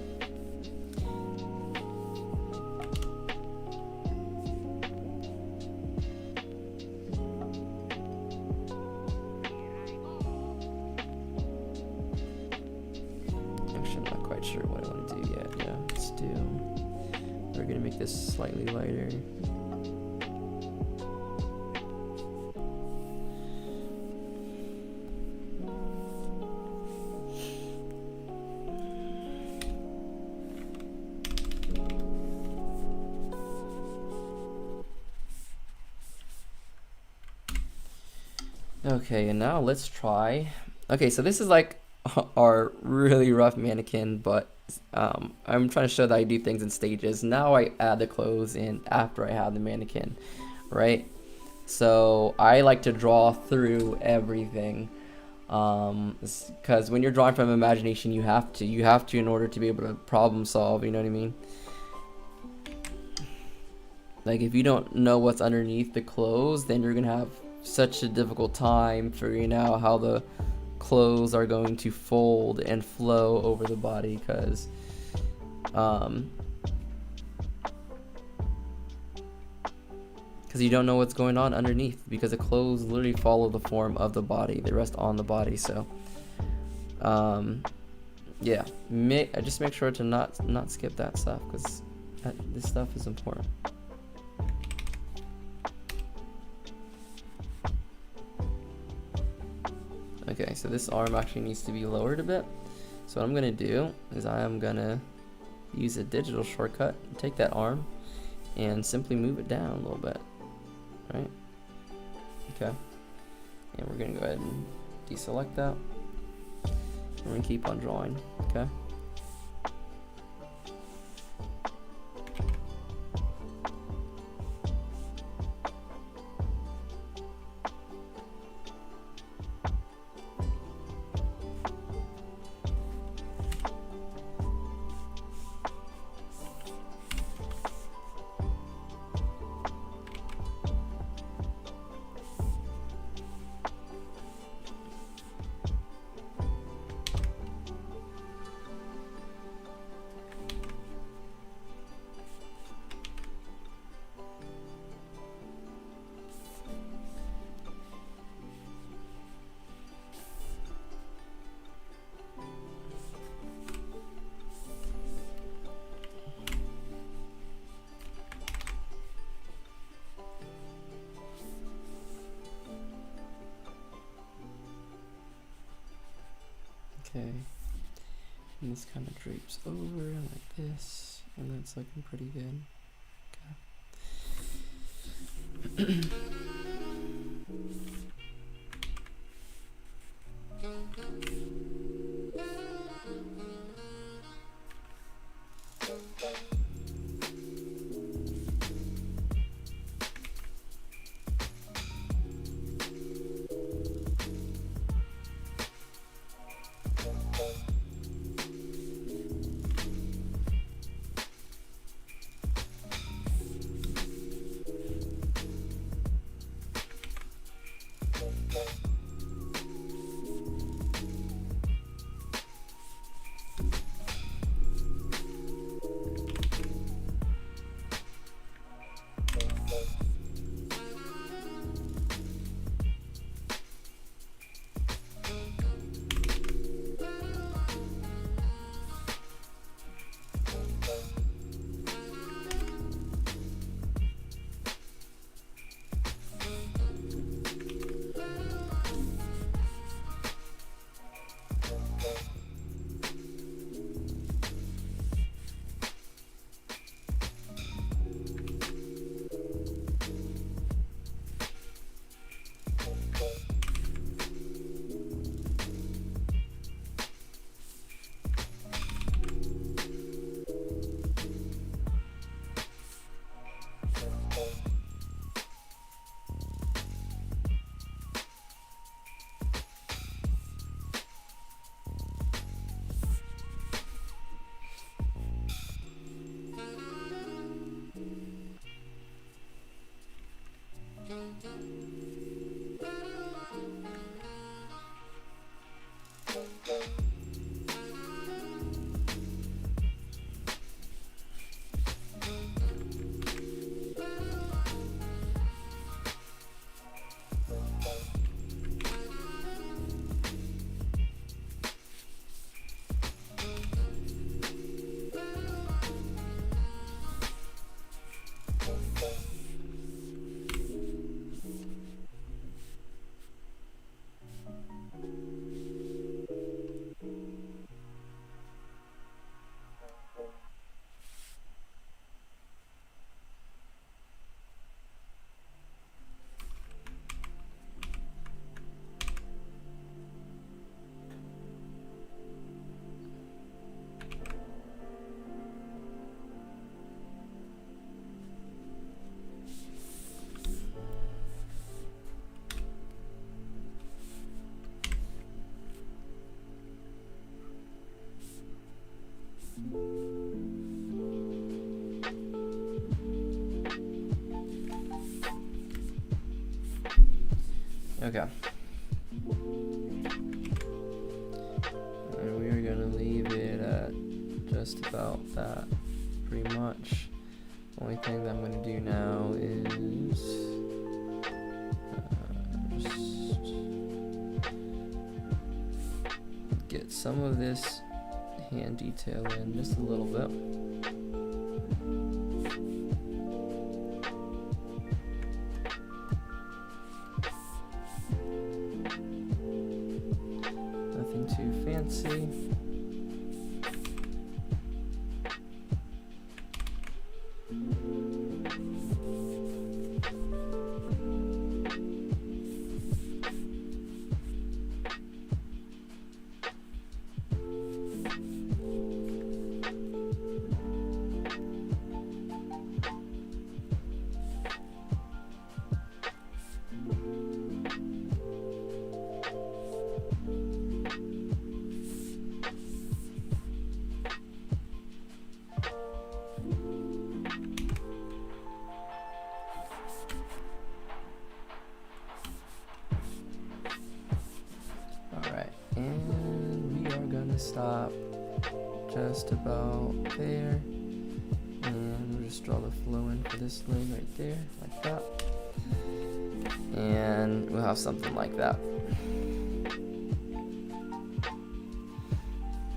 Actually, I'm not quite sure what I want to do yet. Yeah, let's do. We're gonna make this slightly lighter. Okay, and now let's try. Okay, so this is like our really rough mannequin, but I'm trying to show that I do things in stages. Now I add the clothes in after I have the mannequin, right? So I like to draw through everything, because when you're drawing from imagination, you have to in order to be able to problem solve. You know what I mean? Like, if you don't know what's underneath the clothes, then you're gonna have such a difficult time figuring out how the clothes are going to fold and flow over the body, because you don't know what's going on underneath, because the clothes literally follow the form of the body, they rest on the body. So yeah, just make sure to not skip that stuff, because this stuff is important. Okay, so this arm actually needs to be lowered a bit. So what I'm gonna do is I am gonna use a digital shortcut, take that arm, and simply move it down a little bit, right? Okay, and we're gonna go ahead and deselect that. We're gonna keep on drawing, okay? Okay, and this kind of drapes over like this, and that's looking pretty good. Okay. Okay. And we are gonna leave it at just about that, pretty much. Only thing that I'm gonna do now is just get some of this hand detail in just a little bit. Nothing too fancy. And we are gonna stop just about there, and we'll just draw the flow in for this leg right there, like that, and we'll have something like that.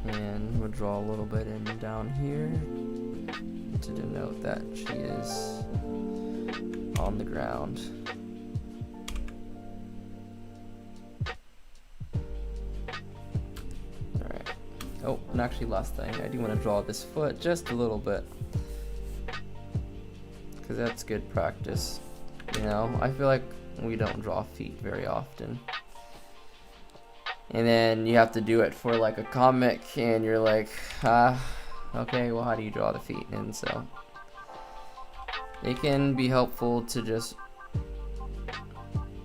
And we'll draw a little bit in down here to denote that she is on the ground. Oh, and actually last thing, I do want to draw this foot just a little bit, because that's good practice. You know, I feel like we don't draw feet very often. And then you have to do it for like a comic, and you're like, okay, well, how do you draw the feet? And so it can be helpful to just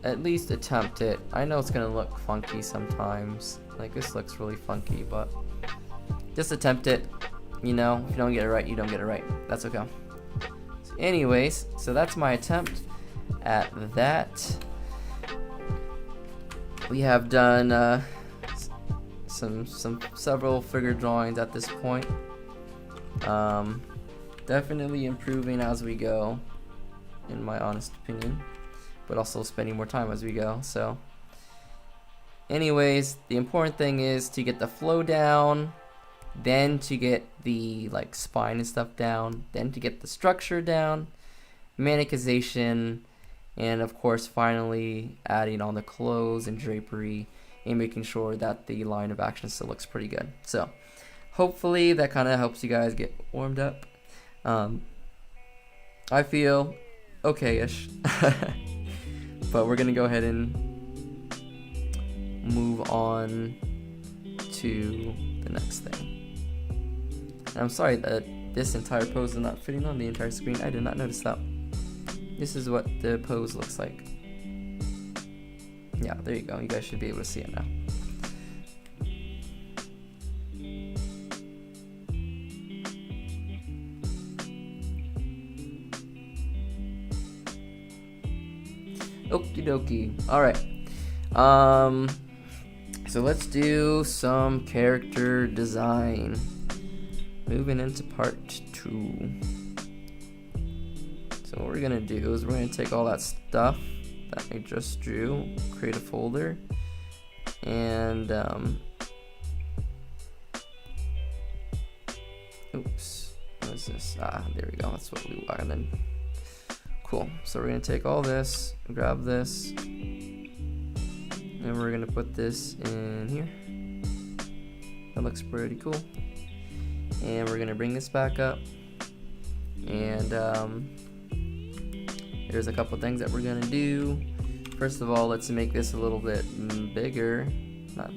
at least attempt it. I know it's gonna look funky sometimes, like this looks really funky, but just attempt it. You know, if you don't get it right, you don't get it right. That's okay. So anyways, so that's my attempt at that. We have done several figure drawings at this point. Definitely improving as we go, in my honest opinion, but also spending more time as we go. So anyways, the important thing is to get the flow down, then to get the like spine and stuff down, then to get the structure down, manicization, and of course finally adding on the clothes and drapery and making sure that the line of action still looks pretty good. So hopefully that kind of helps you guys get warmed up. I feel okay-ish, but we're gonna go ahead and move on to the next thing. And I'm sorry that this entire pose is not fitting on the entire screen. I did not notice that. This is what the pose looks like. Yeah, there you go. You guys should be able to see it now. Okie dokie. Alright. So let's do some character design. Moving into part 2. So what we're gonna do is we're gonna take all that stuff that I just drew, create a folder, and oops, what is this? There we go. That's what we wanted. Cool. So we're gonna take all this, grab this, and we're gonna put this in here. That looks pretty cool. And we're gonna bring this back up, and there's a couple things that we're gonna do. First of all, let's make this a little bit bigger, not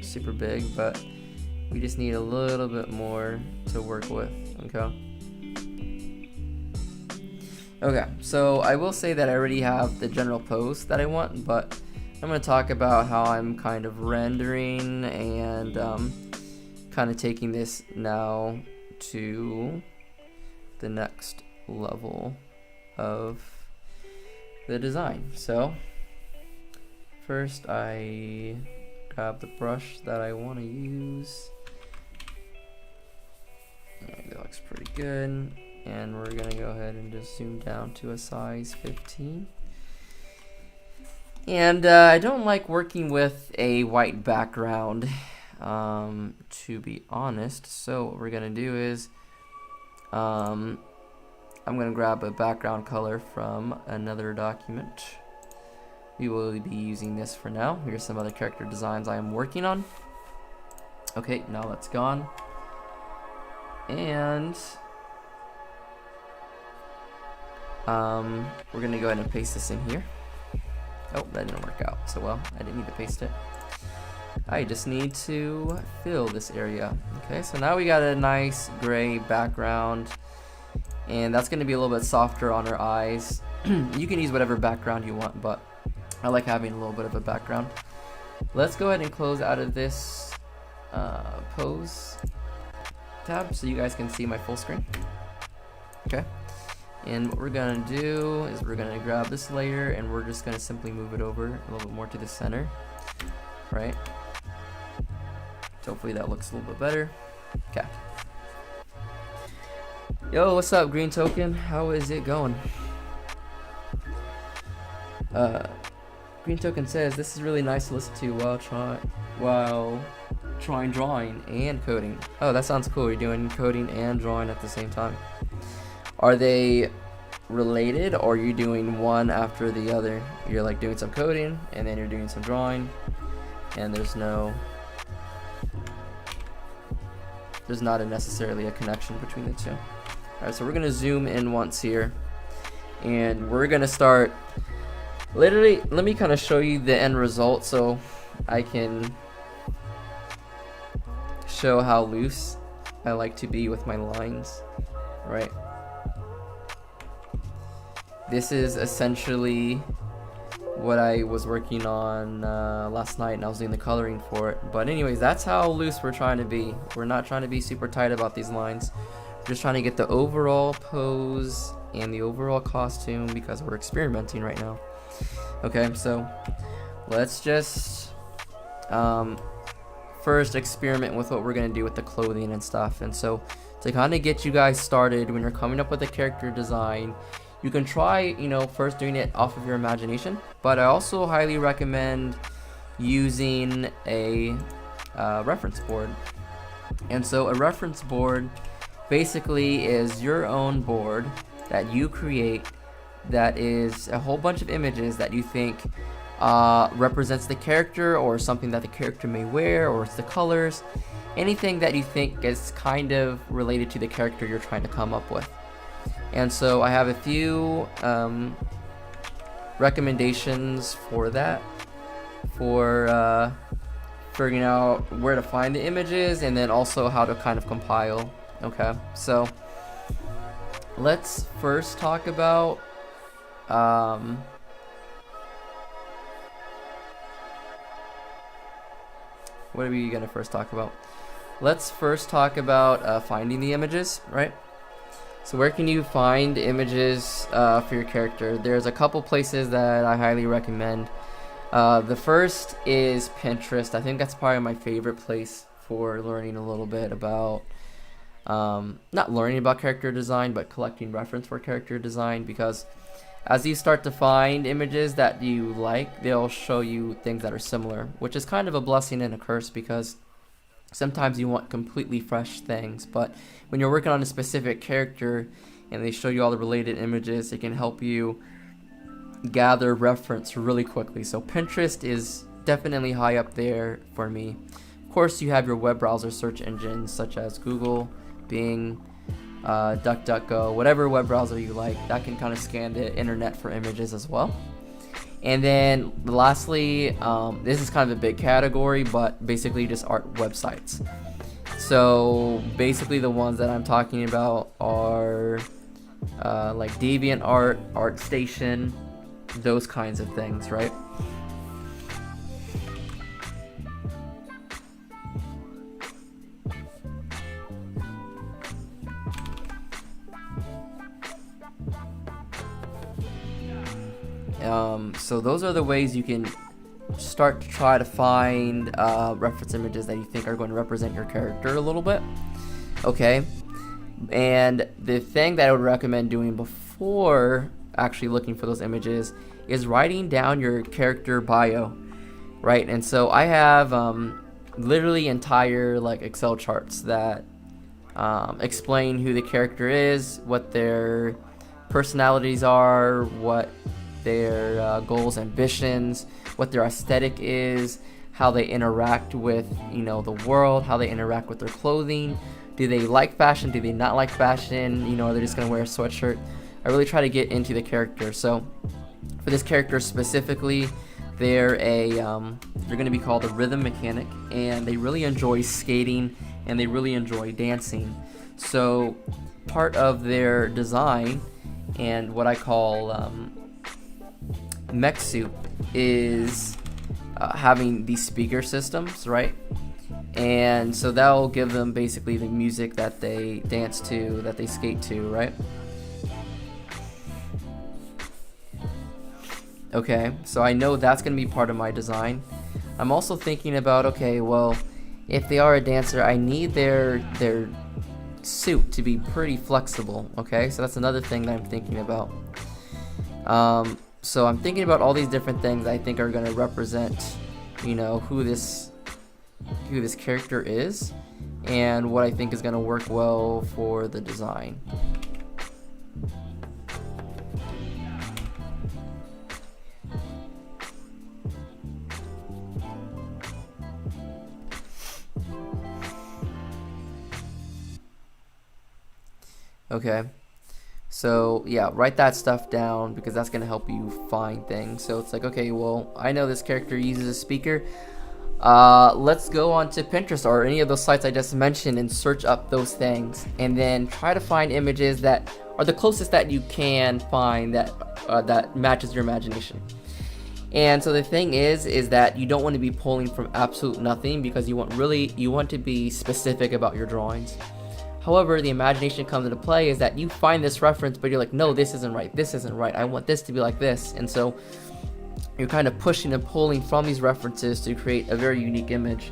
super big, but we just need a little bit more to work with. Okay, so I will say that I already have the general pose that I want, but I'm going to talk about how I'm kind of rendering and kind of taking this now to the next level of the design. So first I grab the brush that I want to use. Alright, that looks pretty good. And we're gonna go ahead and just zoom down to a size 15. And I don't like working with a white background, to be honest. So what we're gonna do is I'm gonna grab a background color from another document. We will be using this for now. Here's some other character designs I am working on. Okay, now that's gone. And we're gonna go ahead and paste this in here. Oh, that didn't work out so well. I didn't need to paste it. I just need to fill this area. Okay, so now we got a nice gray background, and that's gonna be a little bit softer on our eyes. You can use whatever background you want, but I like having a little bit of a background. Let's go ahead and close out of this pose tab so you guys can see my full screen. Okay. And what we're gonna do is we're gonna grab this layer and we're just gonna simply move it over a little bit more to the center, right? So hopefully that looks a little bit better. Okay. Yo, what's up, Green Token? How is it going? Green Token says this is really nice to listen to while trying drawing and coding. Oh, that sounds cool. You're doing coding and drawing at the same time. Are they related, or are you doing one after the other? You're like doing some coding and then you're doing some drawing, and there's not necessarily a connection between the two. Alright, so we're gonna zoom in once here, and we're gonna start. Literally, let me kind of show you the end result so I can show how loose I like to be with my lines, right? This is essentially what I was working on last night, and I was doing the coloring for it. But anyways, that's how loose we're trying to be. We're not trying to be super tight about these lines. We're just trying to get the overall pose and the overall costume because we're experimenting right now. Okay, so let's just first experiment with what we're going to do with the clothing and stuff. And so to kind of get you guys started when you're coming up with a character design, you can try, first doing it off of your imagination, but I also highly recommend using a reference board. And so a reference board basically is your own board that you create that is a whole bunch of images that you think represents the character, or something that the character may wear, or it's the colors, anything that you think is kind of related to the character you're trying to come up with. And so I have a few recommendations for that, for figuring out where to find the images, and then also how to kind of compile. Okay, so let's first talk about what are we gonna first talk about? Let's first talk about finding the images, right? So where can you find images for your character? There's a couple places that I highly recommend. The first is Pinterest. I think that's probably my favorite place for learning a little bit about, not learning about character design, but collecting reference for character design, because as you start to find images that you like, they'll show you things that are similar, which is kind of a blessing and a curse, because sometimes you want completely fresh things, but when you're working on a specific character and they show you all the related images, it can help you gather reference really quickly. So Pinterest is definitely high up there for me. Of course, you have your web browser search engines such as Google, Bing, DuckDuckGo, whatever web browser you like, that can kind of scan the internet for images as well. And then lastly, this is kind of a big category, but basically just art websites. So basically the ones that I'm talking about are like DeviantArt, ArtStation, those kinds of things, right? So those are the ways you can start to try to find reference images that you think are going to represent your character a little bit. Okay, and the thing that I would recommend doing before actually looking for those images is writing down your character bio, right? And so I have literally entire like Excel charts that explain who the character is, what their personalities are, what their goals, ambitions, what their aesthetic is, how they interact with, you know, the world, how they interact with their clothing. Do they like fashion? Do they not like fashion? You know, are they just gonna wear a sweatshirt? I really try to get into the character. So for this character specifically, they're gonna be called a rhythm mechanic, and they really enjoy skating and they really enjoy dancing. So part of their design and what I call mech suit is having these speaker systems, right? And so that'll give them basically the music that they dance to, that they skate to, right? Okay, so I know that's going to be part of my design. I'm also thinking about, okay, well, if they are a dancer, I need their suit to be pretty flexible, okay? So that's another thing that I'm thinking about. So I'm thinking about all these different things I think are going to represent, you know, who this character is and what I think is going to work well for the design. Okay, so yeah, write that stuff down because that's going to help you find things. So it's like, okay, well, I know this character uses a speaker. Let's go on to Pinterest or any of those sites I just mentioned and search up those things, and then try to find images that are the closest that you can find that matches your imagination. And so the thing is that you don't want to be pulling from absolute nothing, because you want to be specific about your drawings. However, the imagination comes into play is that you find this reference, but you're like, no, this isn't right. This isn't right. I want this to be like this. And so you're kind of pushing and pulling from these references to create a very unique image.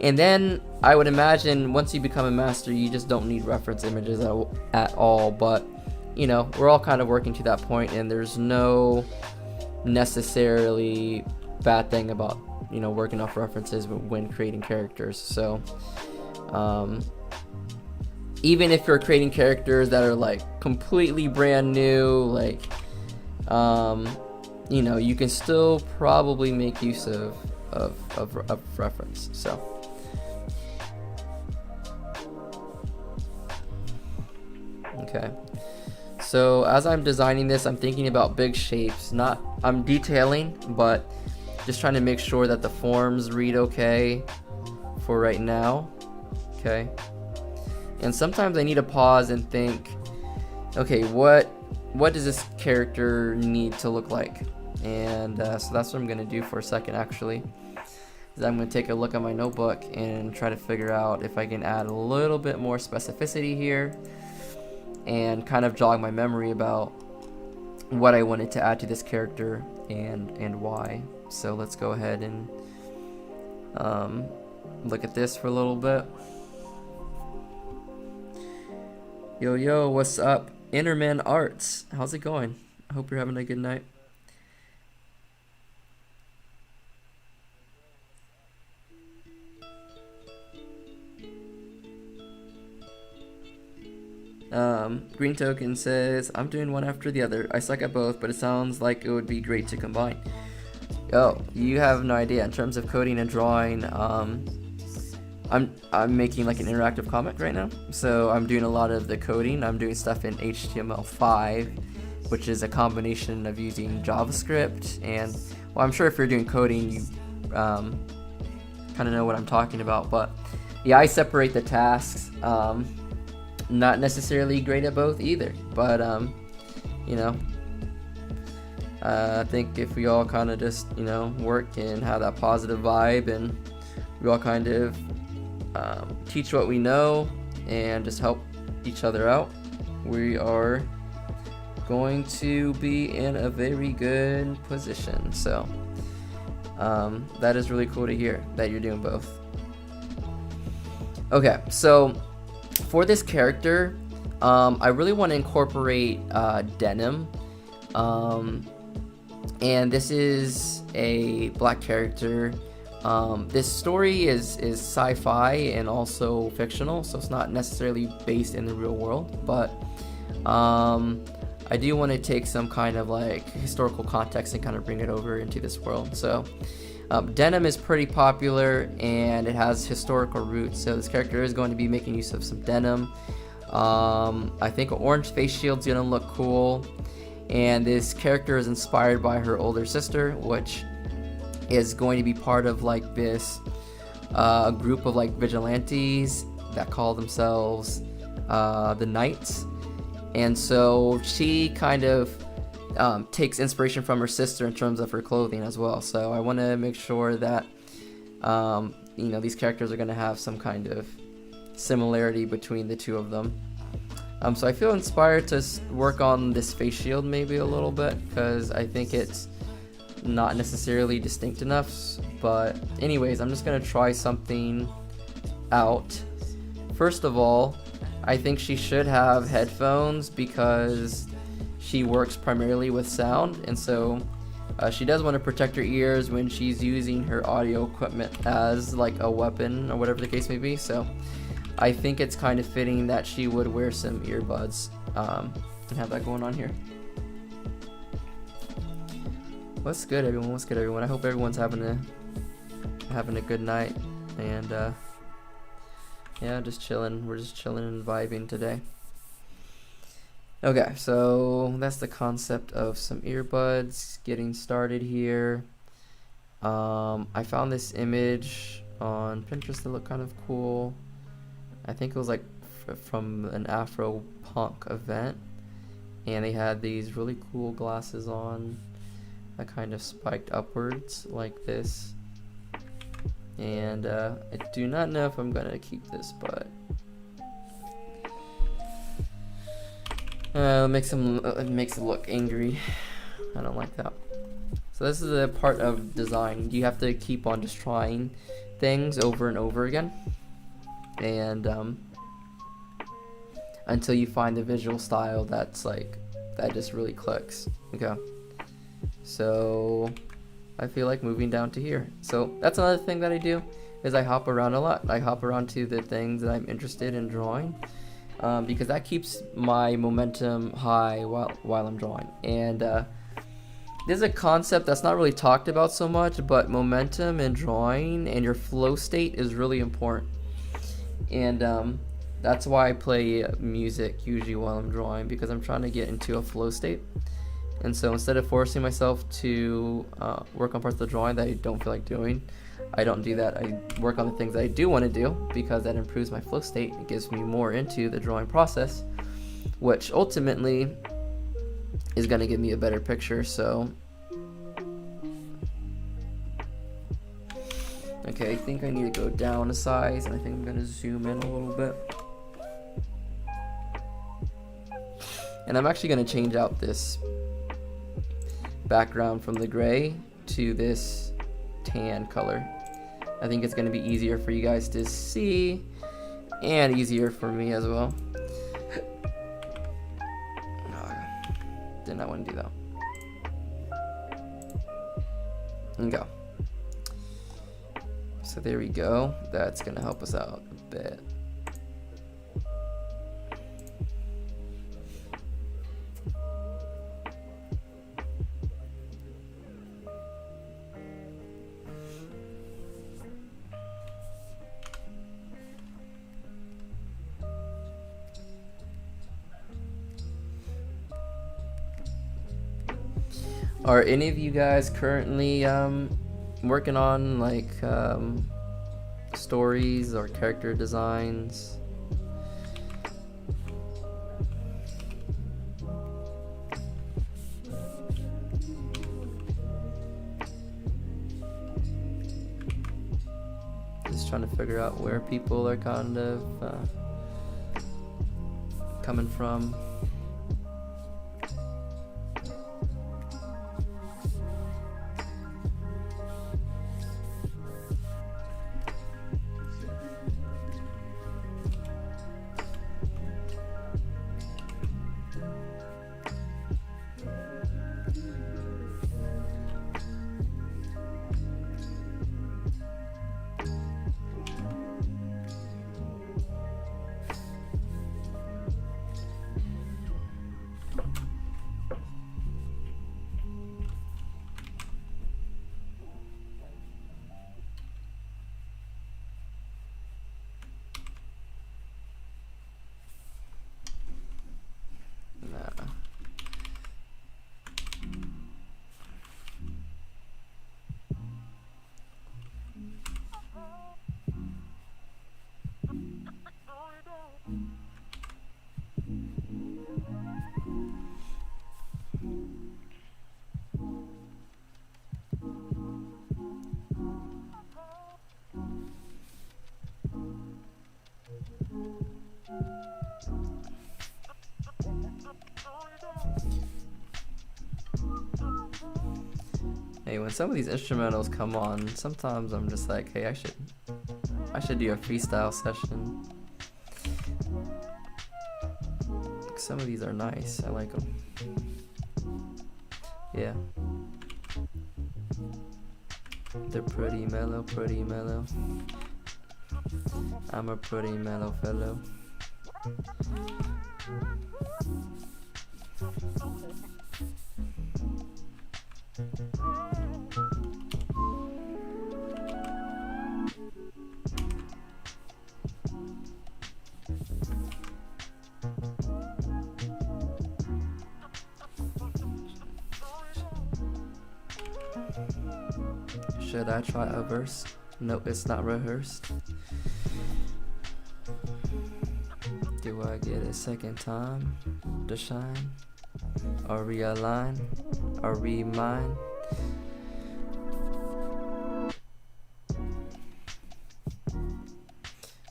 And then I would imagine once you become a master, you just don't need reference images at all. But, you know, we're all kind of working to that point, and there's no necessarily bad thing about, you know, working off references when creating characters. So, even if you're creating characters that are like completely brand new, like, you know, you can still probably make use of reference. So, okay. So as I'm designing this, I'm thinking about big shapes. I'm detailing, but just trying to make sure that the forms read okay for right now. Okay. And sometimes I need to pause and think, okay, what does this character need to look like? And so that's what I'm going to do for a second, actually. Is I'm going to take a look at my notebook and try to figure out if I can add a little bit more specificity here and kind of jog my memory about what I wanted to add to this character and why. So let's go ahead and look at this for a little bit. Yo, what's up? Innerman Arts, how's it going? I hope you're having a good night. Green Token says, I'm doing one after the other. I suck at both, but it sounds like it would be great to combine. Yo, you have no idea. In terms of coding and drawing, I'm making like an interactive comic right now, so I'm doing a lot of the coding. I'm doing stuff in HTML5, which is a combination of using JavaScript and, well, I'm sure if you're doing coding, you kind of know what I'm talking about. But yeah, I separate the tasks. Not necessarily great at both either, but you know, I think if we all kind of just, you know, work and have that positive vibe, and we all kind of teach what we know and just help each other out, we are going to be in a very good position. So that is really cool to hear that you're doing both. Okay, so for this character, I really want to incorporate Denim. And this is a black character. This story is sci-fi and also fictional, so it's not necessarily based in the real world, but I do want to take some kind of like historical context and kind of bring it over into this world. So Denim is pretty popular and it has historical roots, so this character is going to be making use of some denim. I think an orange face shield's gonna look cool, and this character is inspired by her older sister, which is going to be part of like this group of like vigilantes that call themselves the Knights. And so she kind of takes inspiration from her sister in terms of her clothing as well. So I want to make sure that these characters are going to have some kind of similarity between the two of them. So I feel inspired to work on this face shield maybe a little bit, because I think it's not necessarily distinct enough. But anyways, I'm just going to try something out. First of all, I think she should have headphones because she works primarily with sound, and so she does want to protect her ears when she's using her audio equipment as like a weapon or whatever the case may be. So I think it's kind of fitting that she would wear some earbuds and have that going on here. What's good, everyone? What's good, everyone? I hope everyone's having a good night, and yeah, just chilling. We're just chilling and vibing today. Okay, so that's the concept of some earbuds. Getting started here. I found this image on Pinterest that looked kind of cool. I think it was like from an Afro punk event, and they had these really cool glasses on that kind of spiked upwards like this. And I do not know if I'm gonna keep this, but it makes it look angry. I don't like that. So this is a part of design. You have to keep on just trying things over and over again, and until you find the visual style that just really clicks. Okay, so I feel like moving down to here. So that's another thing that I do, is I hop around a lot. I hop around to the things that I'm interested in drawing, because that keeps my momentum high while I'm drawing. And there's a concept that's not really talked about so much, but momentum in drawing and your flow state is really important. And that's why I play music usually while I'm drawing, because I'm trying to get into a flow state. And so instead of forcing myself to work on parts of the drawing that I don't feel like doing, I don't do that. I work on the things that I do want to do, because that improves my flow state. It gives me more into the drawing process, which ultimately is going to give me a better picture. So, okay, I think I need to go down a size, and I think I'm going to zoom in a little bit. And I'm actually going to change out this background from the gray to this tan color. I think it's going to be easier for you guys to see, and easier for me as well. Did not want to do that. And go. So there we go. That's going to help us out a bit. Are any of you guys currently working on like stories or character designs? Just trying to figure out where people are kind of coming from. Hey, when some of these instrumentals come on, sometimes I'm just like, hey, I should do a freestyle session. Some of these are nice. I like them. Yeah. They're pretty mellow, pretty mellow. I'm a pretty mellow fellow. Should I try a verse? No, it's not rehearsed. Do I get a second time to shine? Or realign? Or remind?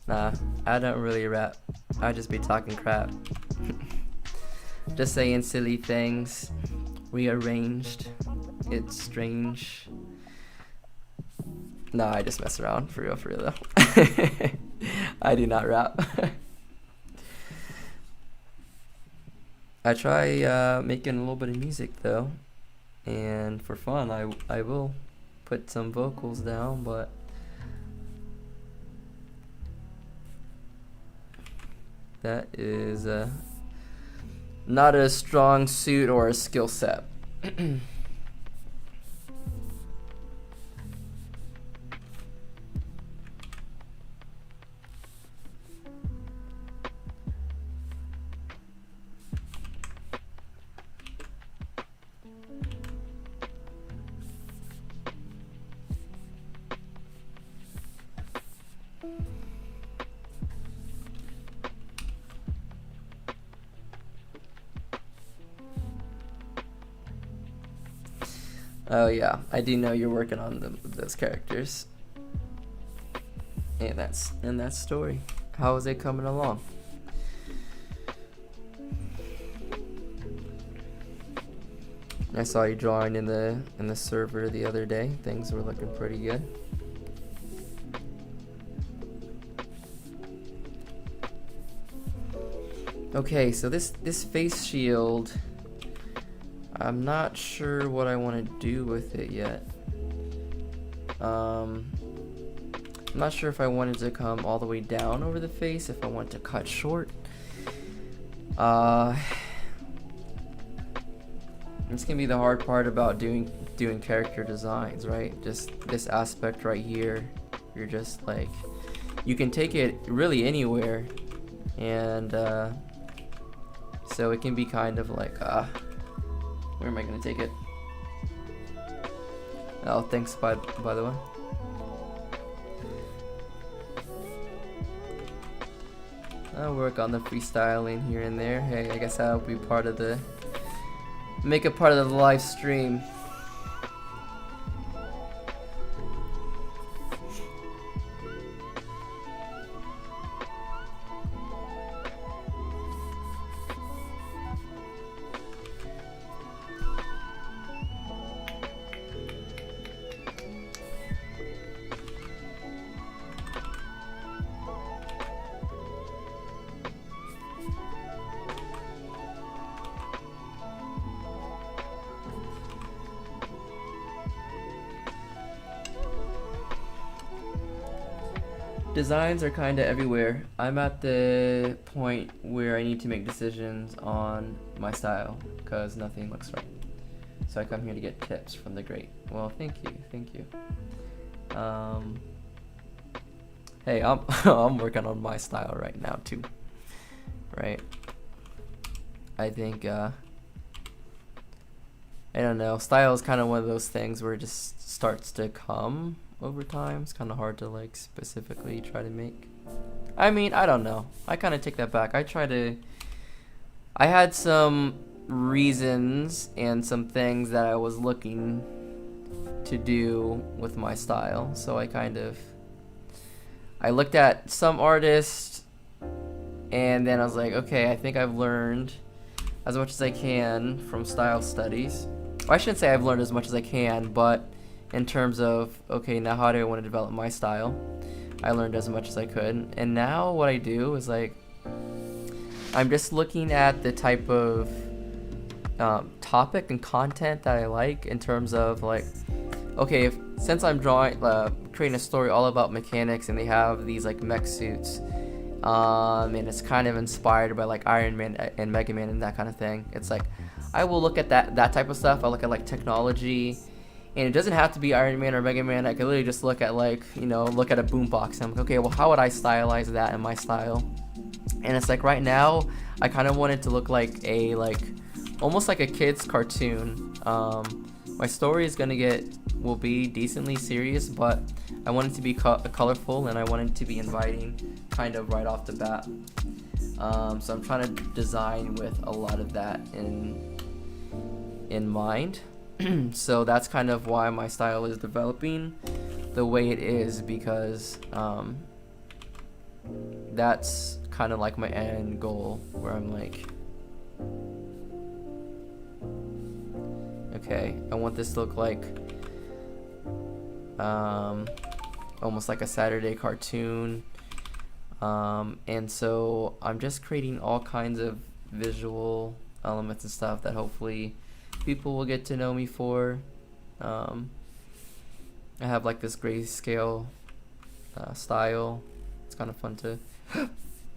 Nah, I don't really rap. I just be talking crap. Just saying silly things. Rearranged. It's strange. Nah, I just mess around. For real though. I do not rap. I try making a little bit of music though. And for fun, I will put some vocals down, but that is not a strong suit or a skill set. Oh yeah, I do know you're working on those characters. And that story. How is it coming along? I saw you drawing in the server the other day. Things were looking pretty good. Okay, so this face shield, I'm not sure what I want to do with it yet. I'm not sure if I wanted to come all the way down over the face, if I want to cut short. It's gonna be the hard part about doing character designs, right? Just this aspect right here, you're just like, you can take it really anywhere, and so it can be kind of like, where am I gonna take it? Oh, thanks by the way. I'll work on the freestyling here and there. Hey, I guess that'll be part of the, make it part of the live stream. Designs are kind of everywhere. I'm at the point where I need to make decisions on my style because nothing looks right. So I come here to get tips from the great. Well, thank you. Hey, I'm working on my style right now too. Right? I think I don't know. Style is kind of one of those things where it just starts to come over time. It's kind of hard to like specifically try to make. I mean, I don't know. I kind of take that back. I had some reasons and some things that I was looking to do with my style. So I looked at some artists and then I was like, okay, I think I've learned as much as I can from style studies. I shouldn't say I've learned as much as I can, but in terms of, okay, now how do I want to develop my style, I learned as much as I could. And now what I do is like, I'm just looking at the type of topic and content that I like, in terms of like, okay, since I'm creating a story all about mechanics, and they have these like mech suits, and it's kind of inspired by like Iron Man and Mega Man and that kind of thing. It's like, I will look at that type of stuff. I look at like technology, and it doesn't have to be Iron Man or Mega Man. I could literally just look at like, look at a boombox, and I'm like, okay, well, how would I stylize that in my style? And it's like, right now, I kind of want it to look like almost like a kid's cartoon. My story will be decently serious, but I want it to be colorful, and I want it to be inviting, kind of right off the bat. So I'm trying to design with a lot of that in mind. So that's kind of why my style is developing the way it is, because that's kind of like my end goal, where I'm like, okay, I want this to look like almost like a Saturday cartoon, and so I'm just creating all kinds of visual elements and stuff that hopefully people will get to know me for. I have like this grayscale style. It's kind of fun to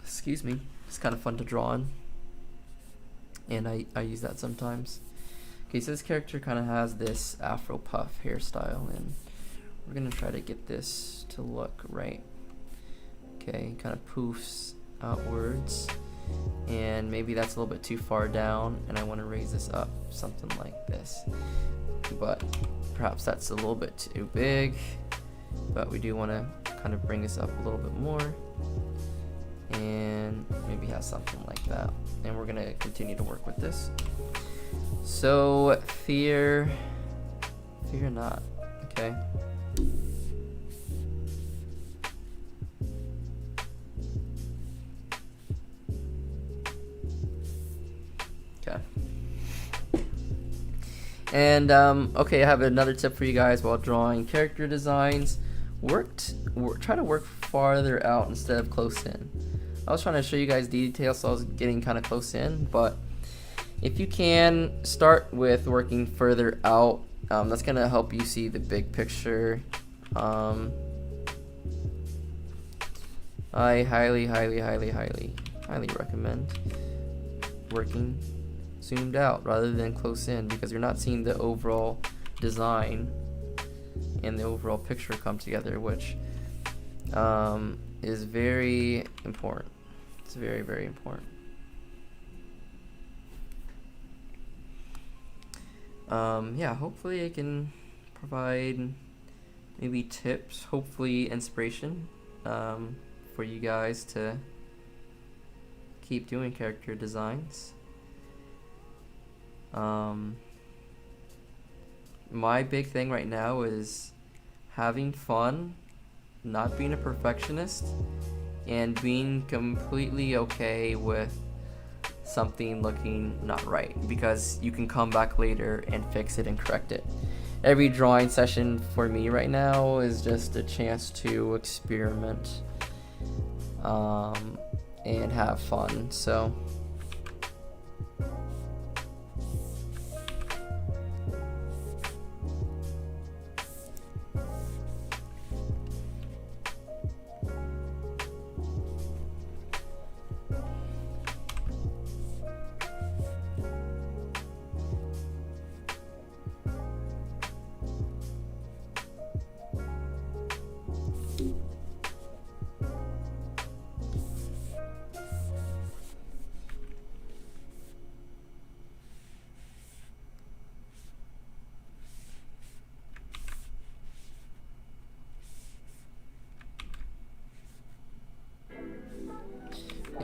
excuse me, it's kind of fun to draw on, and I use that sometimes. Okay, so this character kind of has this Afro puff hairstyle, and we're gonna try to get this to look right. Okay, kind of poofs outwards, and maybe that's a little bit too far down, and I want to raise this up, something like this. But perhaps that's a little bit too big, but we do want to kind of bring this up a little bit more, and maybe have something like that. And we're gonna continue to work with this. So fear not. Okay. Okay. And okay, I have another tip for you guys while drawing character designs. Try to work farther out instead of close in. I was trying to show you guys details, so I was getting kind of close in, but if you can, start with working further out. That's gonna help you see the big picture. I highly recommend working zoomed out rather than close in, because you're not seeing the overall design and the overall picture come together, which is very important. It's very, very important. Yeah, hopefully I can provide maybe tips, hopefully inspiration, for you guys to keep doing character designs. My big thing right now is having fun, not being a perfectionist, and being completely okay with something looking not right, because you can come back later and fix it and correct it. Every drawing session for me right now is just a chance to experiment and have fun. So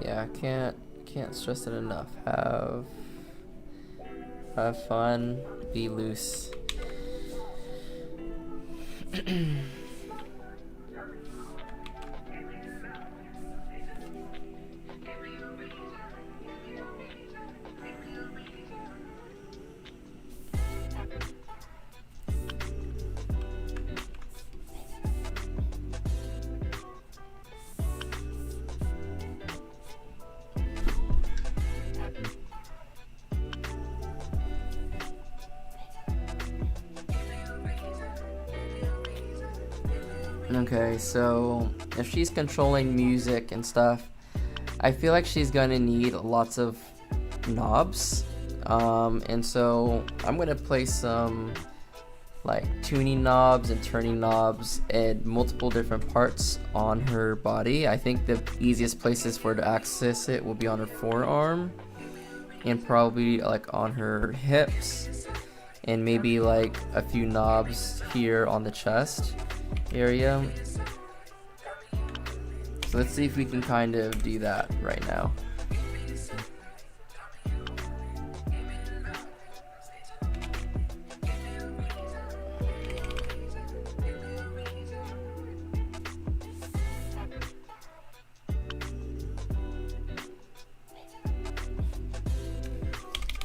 yeah, can't stress it enough. Have fun, be loose. Okay, so if she's controlling music and stuff, I feel like she's gonna need lots of knobs. And so I'm gonna place some like tuning knobs and turning knobs in multiple different parts on her body. I think the easiest places for her to access it will be on her forearm and probably like on her hips, and maybe like a few knobs here on the chest area. So let's see if we can kind of do that right now.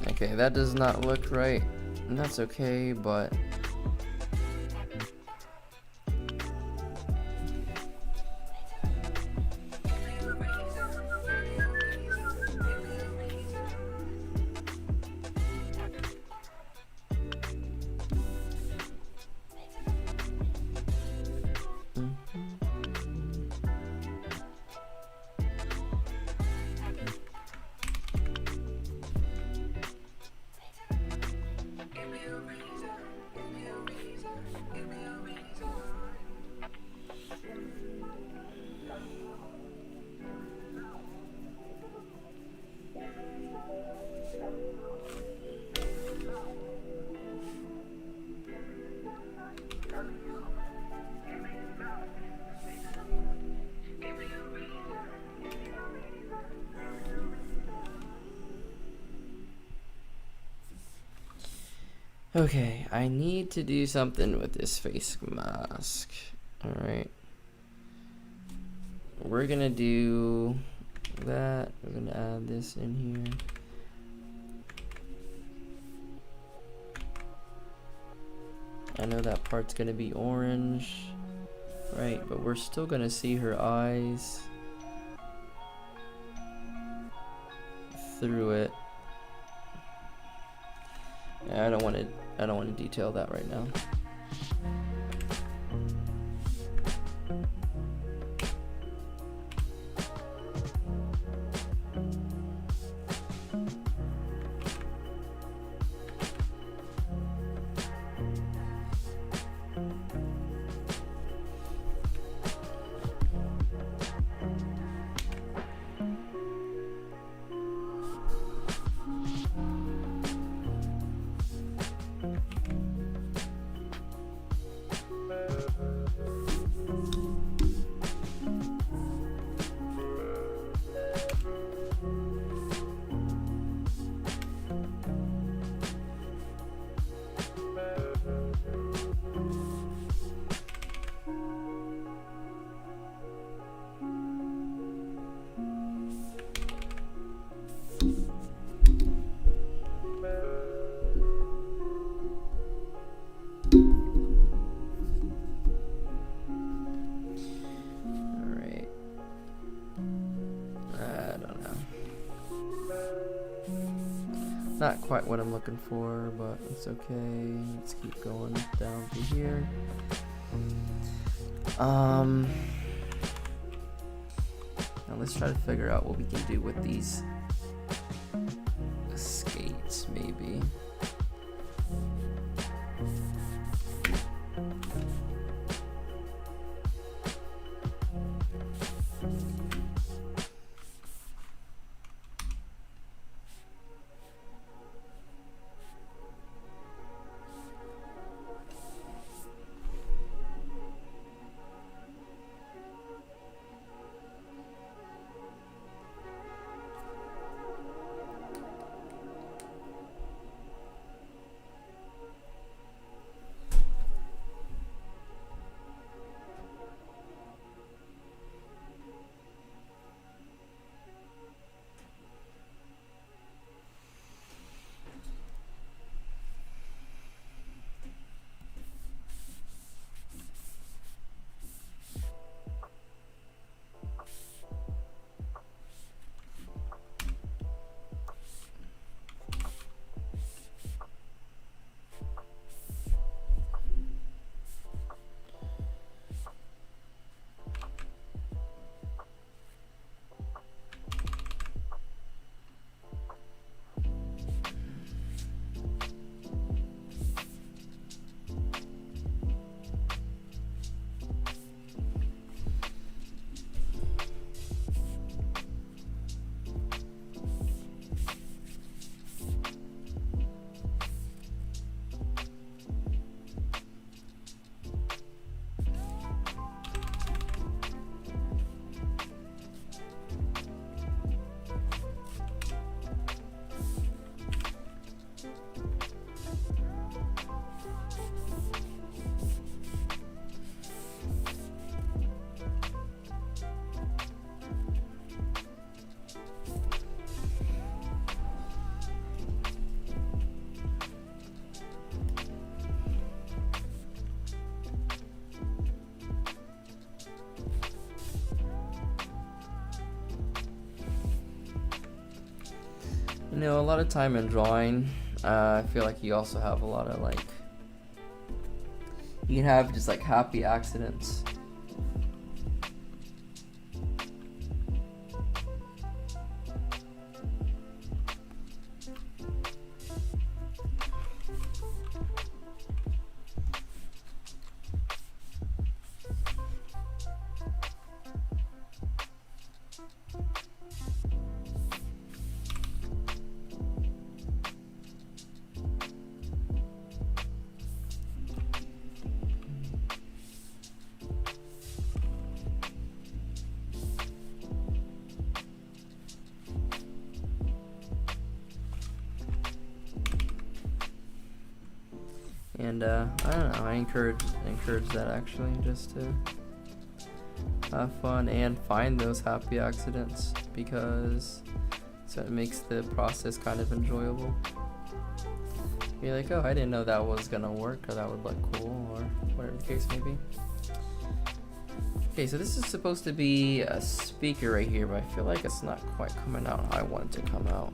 Okay, that does not look right, and that's okay, but okay, I need to do something with this face mask. Alright. We're gonna do that. We're gonna add this in here. I know that part's gonna be orange. Right, but we're still gonna see her eyes through it. Yeah, I don't want to detail that right now. Not quite what I'm looking for, but it's okay. Let's keep going down to here. Now let's try to figure out what we can do with these skates, maybe. a lot of time in drawing, I feel like you also have a lot of like, you can have just like happy accidents. And I don't know, I encourage that actually, just to have fun and find those happy accidents, because so it makes the process kind of enjoyable. You're like, oh, I didn't know that was gonna work, or that would look cool, or whatever the case may be. Okay, so this is supposed to be a speaker right here, but I feel like it's not quite coming out how I want it to come out.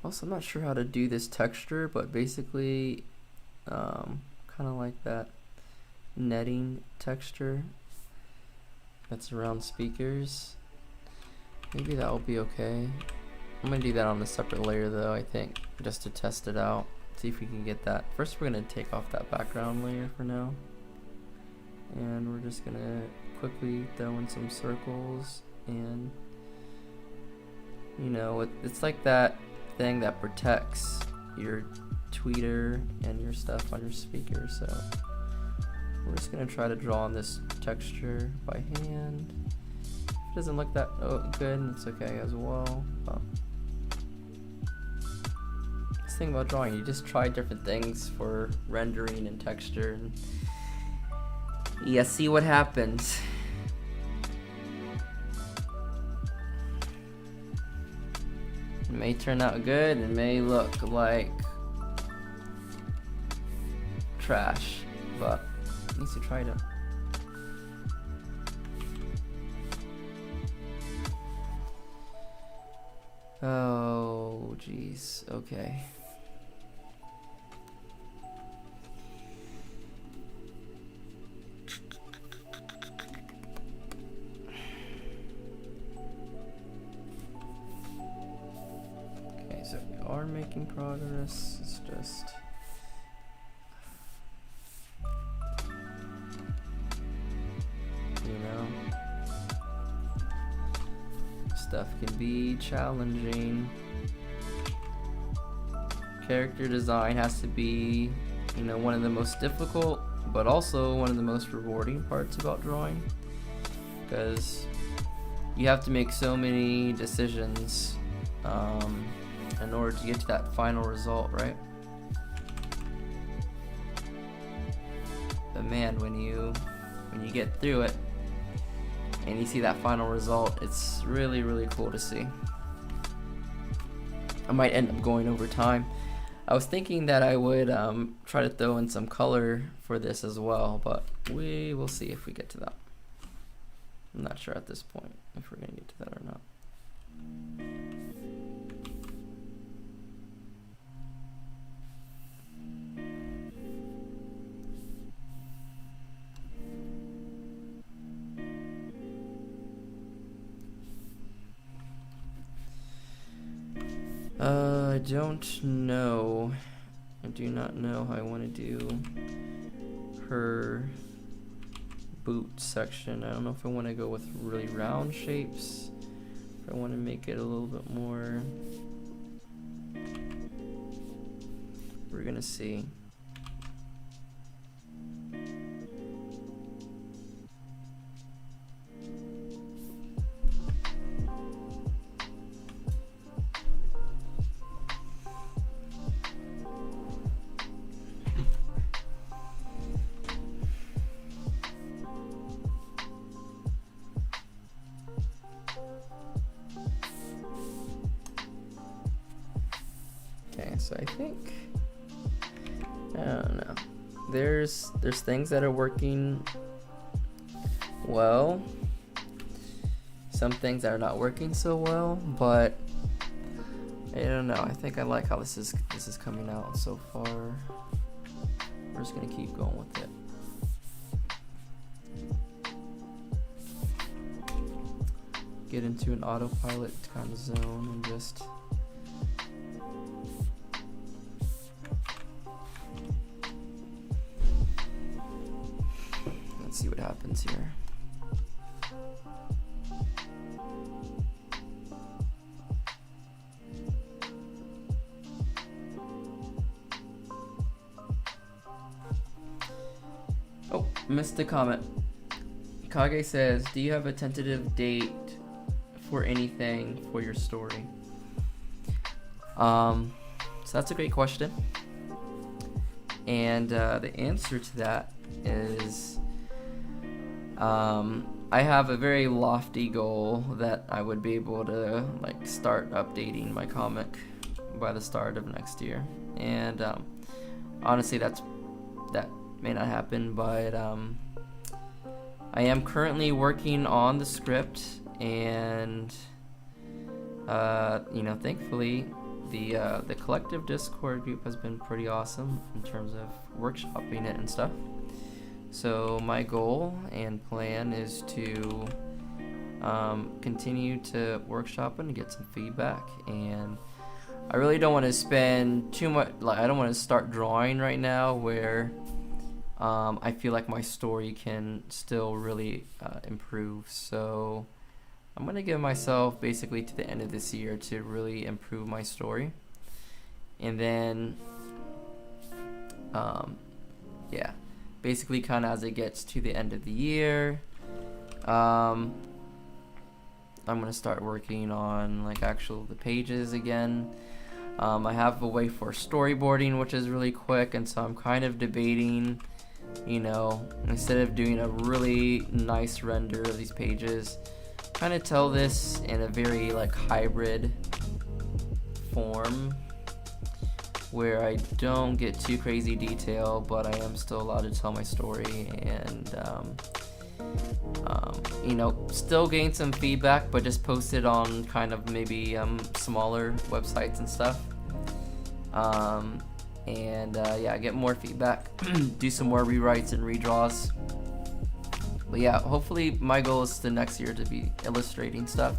Also, I'm not sure how to do this texture, but basically kind of like that netting texture that's around speakers. Maybe that will be okay. I'm gonna do that on a separate layer though, I think, just to test it out, see if we can get that. First we're gonna take off that background layer for now, and we're just gonna quickly throw in some circles, and it's like that thing that protects your tweeter and your stuff on your speaker. So we're just gonna try to draw on this texture by hand. If it doesn't look that good, it's okay as well. This thing about drawing, you just try different things for rendering and texture, and yeah, see what happens. It may turn out good, it may look like trash, but at least you tried it. Oh, jeez, okay. So we are making progress. It's just stuff can be challenging. Character design has to be, one of the most difficult, but also one of the most rewarding parts about drawing, because you have to make so many decisions in order to get to that final result, right? But man, when you get through it and you see that final result, it's really, really cool to see. I might end up going over time. I was thinking that I would try to throw in some color for this as well, but we will see if we get to that. I'm not sure at this point if we're gonna get to that or not. I don't know. I do not know how I want to do her boot section. I don't know if I want to go with really round shapes, if I want to make it a little bit more. We're gonna see. so I think, I don't know, there's things that are working well, some things that are not working so well, but I don't know. I think I like how this is coming out so far. We're just gonna keep going with it. Get into an autopilot kind of zone and just let's see what happens here. Oh, missed the comment. Kage says, do you have a tentative date for anything for your story? So that's a great question. And the answer to that is I have a very lofty goal that I would be able to like start updating my comic by the start of next year. And honestly, that may not happen, but I am currently working on the script, and you know, thankfully the collective Discord group has been pretty awesome in terms of workshopping it and stuff. So my goal and plan is to continue to workshop and get some feedback, and I really don't want to spend too much, like I don't want to start drawing right now where I feel like my story can still really improve. So I'm gonna give myself basically to the end of this year to really improve my story, and then yeah, basically kind of as it gets to the end of the year, I'm gonna start working on like the pages again. I have a way for storyboarding, which is really quick, and so I'm kind of debating, you know, instead of doing a really nice render of these pages, kind of tell this in a very like hybrid form where I don't get too crazy detail, but I am still allowed to tell my story, and you know, still gain some feedback, but just post it on kind of maybe smaller websites and stuff. And yeah, get more feedback, do some more rewrites and redraws. But yeah, hopefully my goal is the next year to be illustrating stuff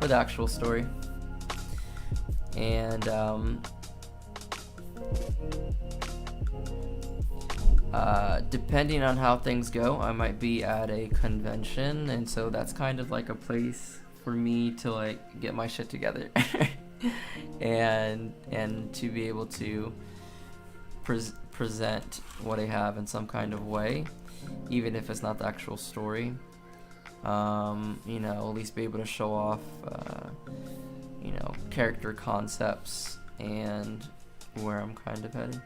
for the actual story. And depending on how things go, I might be at a convention, and so that's kind of like a place for me to like get my shit together and to be able to present what I have in some kind of way, even if it's not the actual story. You know, at least be able to show off you know, character concepts and where I'm kind of heading.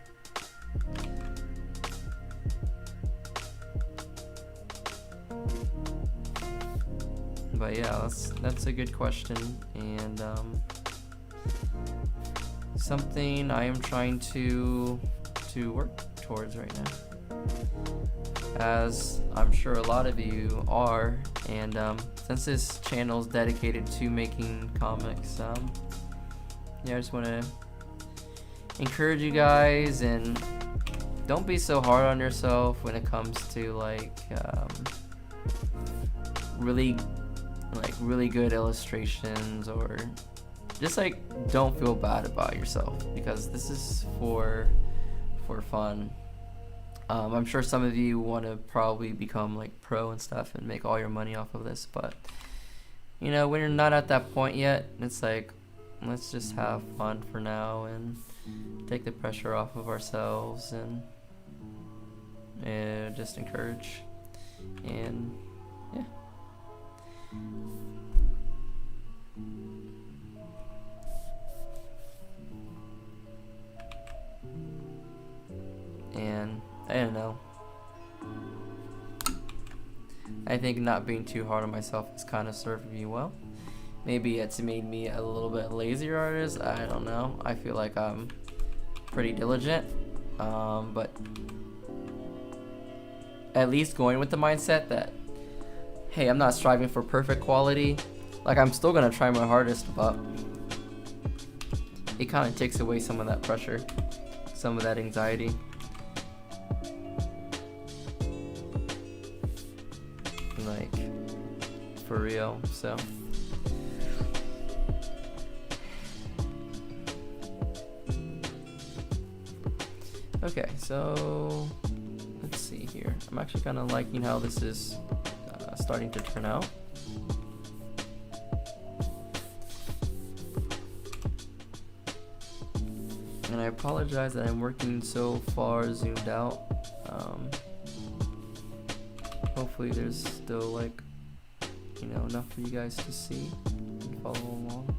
But yeah, that's a good question, and something I am trying to work towards right now, as I'm sure a lot of you are. And since this channel is dedicated to making comics, yeah, I just want to encourage you guys, and don't be so hard on yourself when it comes to like really good illustrations, or just like don't feel bad about yourself, because this is for fun. I'm sure some of you want to probably become like pro and stuff and make all your money off of this, but you know, when you're not at that point yet, it's like, let's just have fun for now and take the pressure off of ourselves, and just encourage, and yeah. And I don't know, I think not being too hard on myself has kind of served me well. Maybe it's made me a little bit lazier artist, I don't know. I feel like I'm pretty diligent, but at least going with the mindset that, hey, I'm not striving for perfect quality. Like, I'm still gonna try my hardest, but it kind of takes away some of that pressure, some of that anxiety. Like, for real. So okay, so let's see here. I'm actually kind of liking how this is starting to turn out. And I apologize that I'm working so far zoomed out. Hopefully there's still, like, you know, enough for you guys to see and follow along.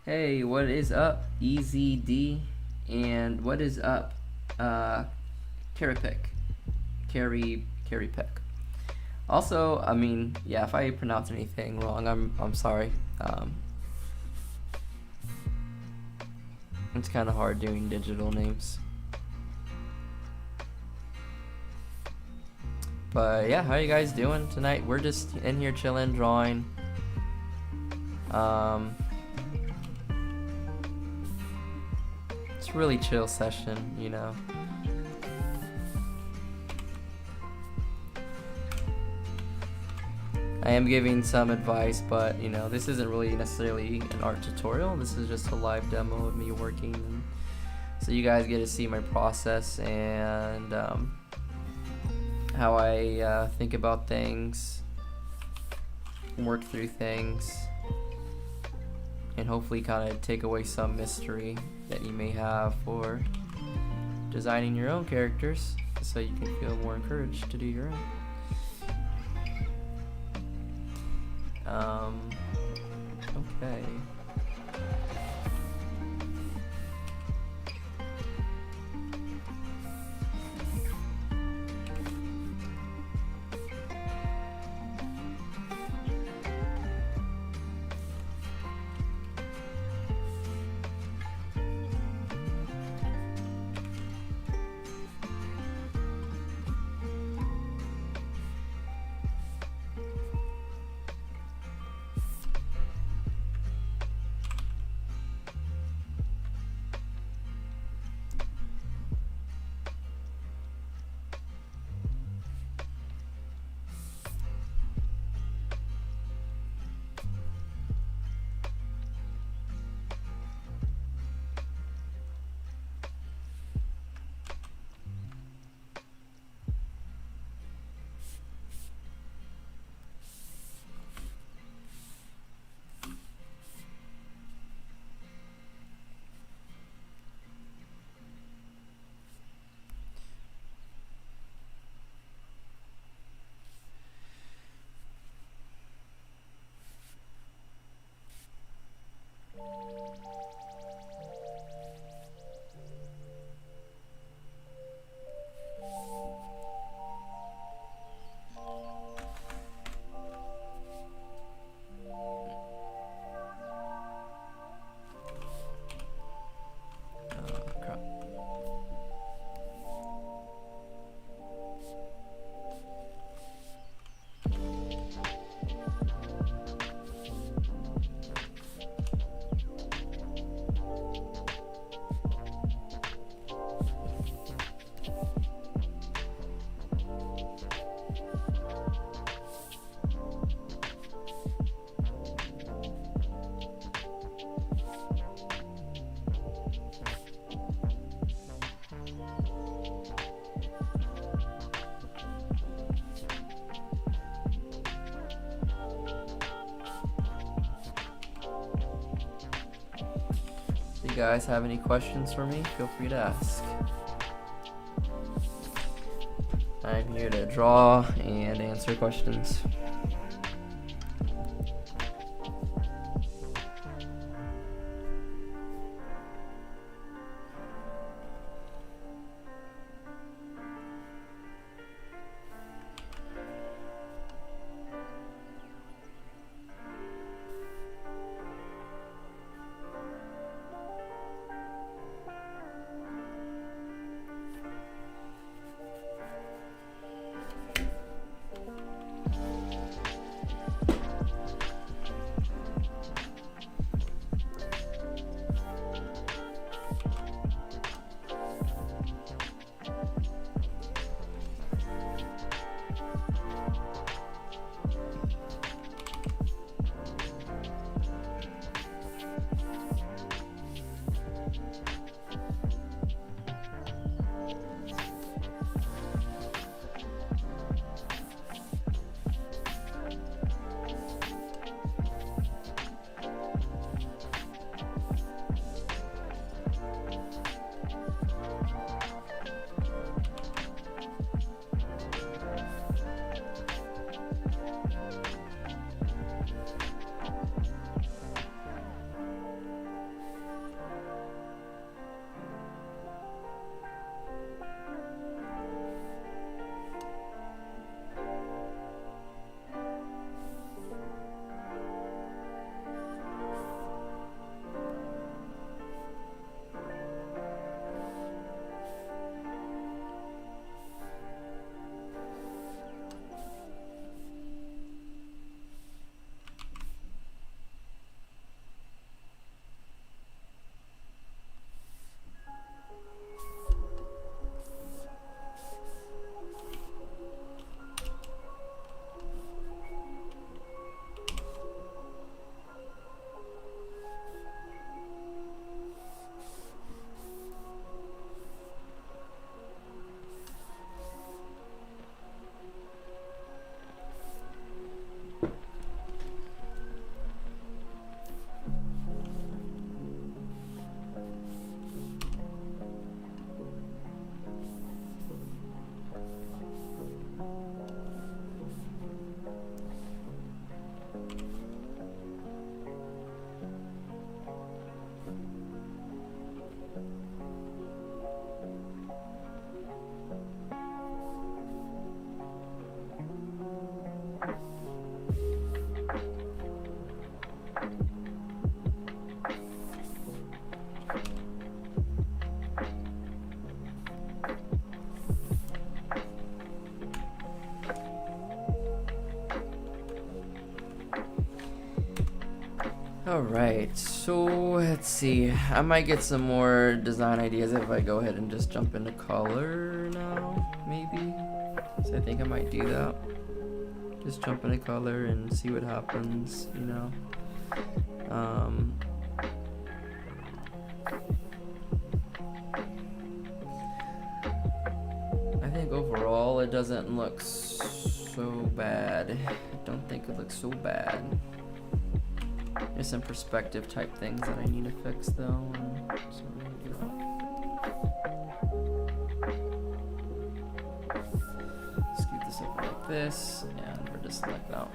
Hey, what is up, Easy D? And what is up, Carrie Peck? Also, I mean, yeah, if I pronounce anything wrong, I'm sorry. It's kind of hard doing digital names. But yeah, how are you guys doing tonight? We're just in here chilling, drawing. It's a really chill session, you know. I am giving some advice, but you know, this isn't really necessarily an art tutorial. This is just a live demo of me working, and so you guys get to see my process and how I think about things, work through things, and hopefully kind of take away some mystery that you may have for designing your own characters, so you can feel more encouraged to do your own. Okay. guys have any questions for me, feel free to ask. I'm here to draw and answer questions. Alright, so let's see. I might get some more design ideas if I go ahead and just jump into color now, maybe. So I think I might do that. Just jump into color and see what happens, you know. I think overall it doesn't look so bad. I don't think it looks so bad. There's some perspective type things that I need to fix though. So, you know. Scoot this up like this, and we're just like that.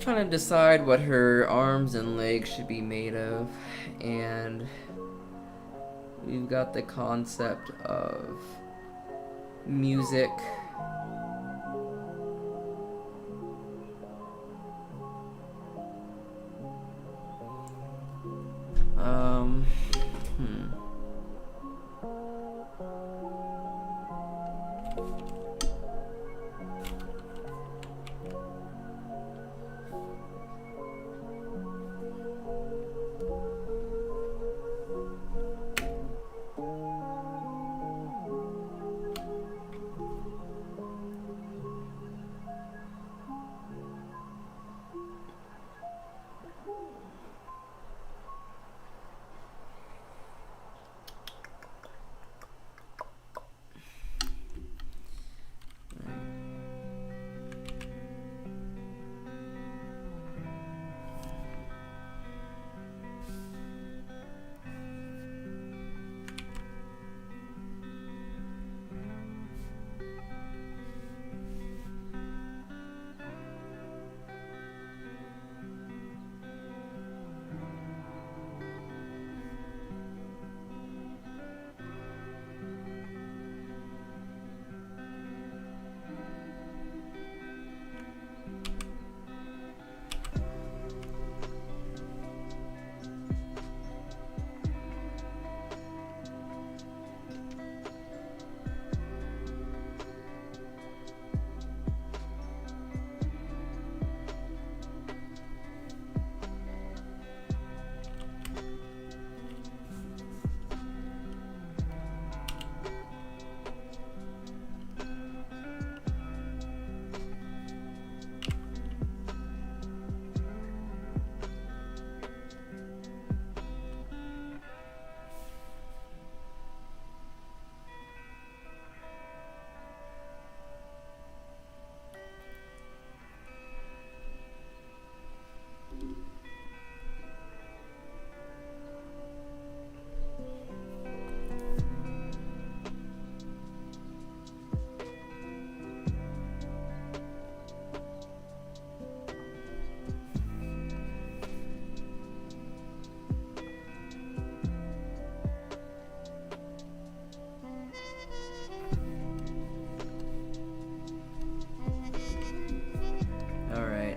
trying to decide what her arms and legs should be made of, and we've got the concept of music. Hmm.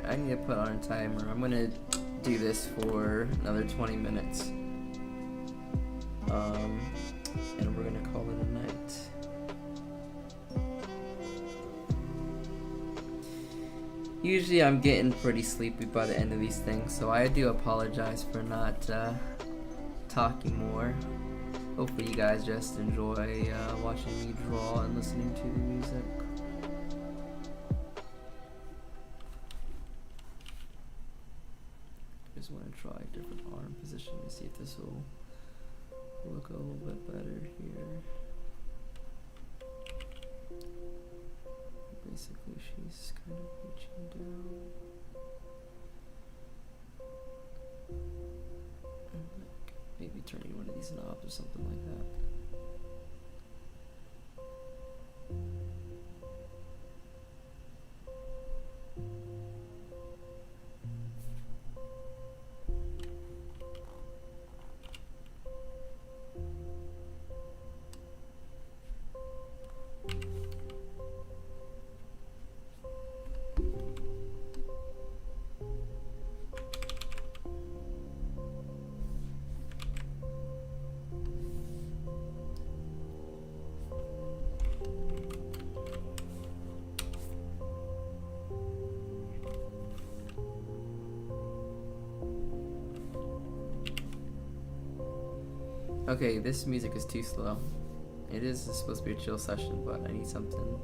I need to put on a timer. I'm gonna do this for another 20 minutes. And we're gonna call it a night. Usually I'm getting pretty sleepy by the end of these things, so I do apologize for not talking more. Hopefully you guys just enjoy watching me draw and listening to the music. Just want to try a different arm position to see if this will look a little bit better here. Basically, she's kind of reaching down. And like maybe turning one of these knobs or something like that. Okay, this music is too slow. It is supposed to be a chill session, but I need something.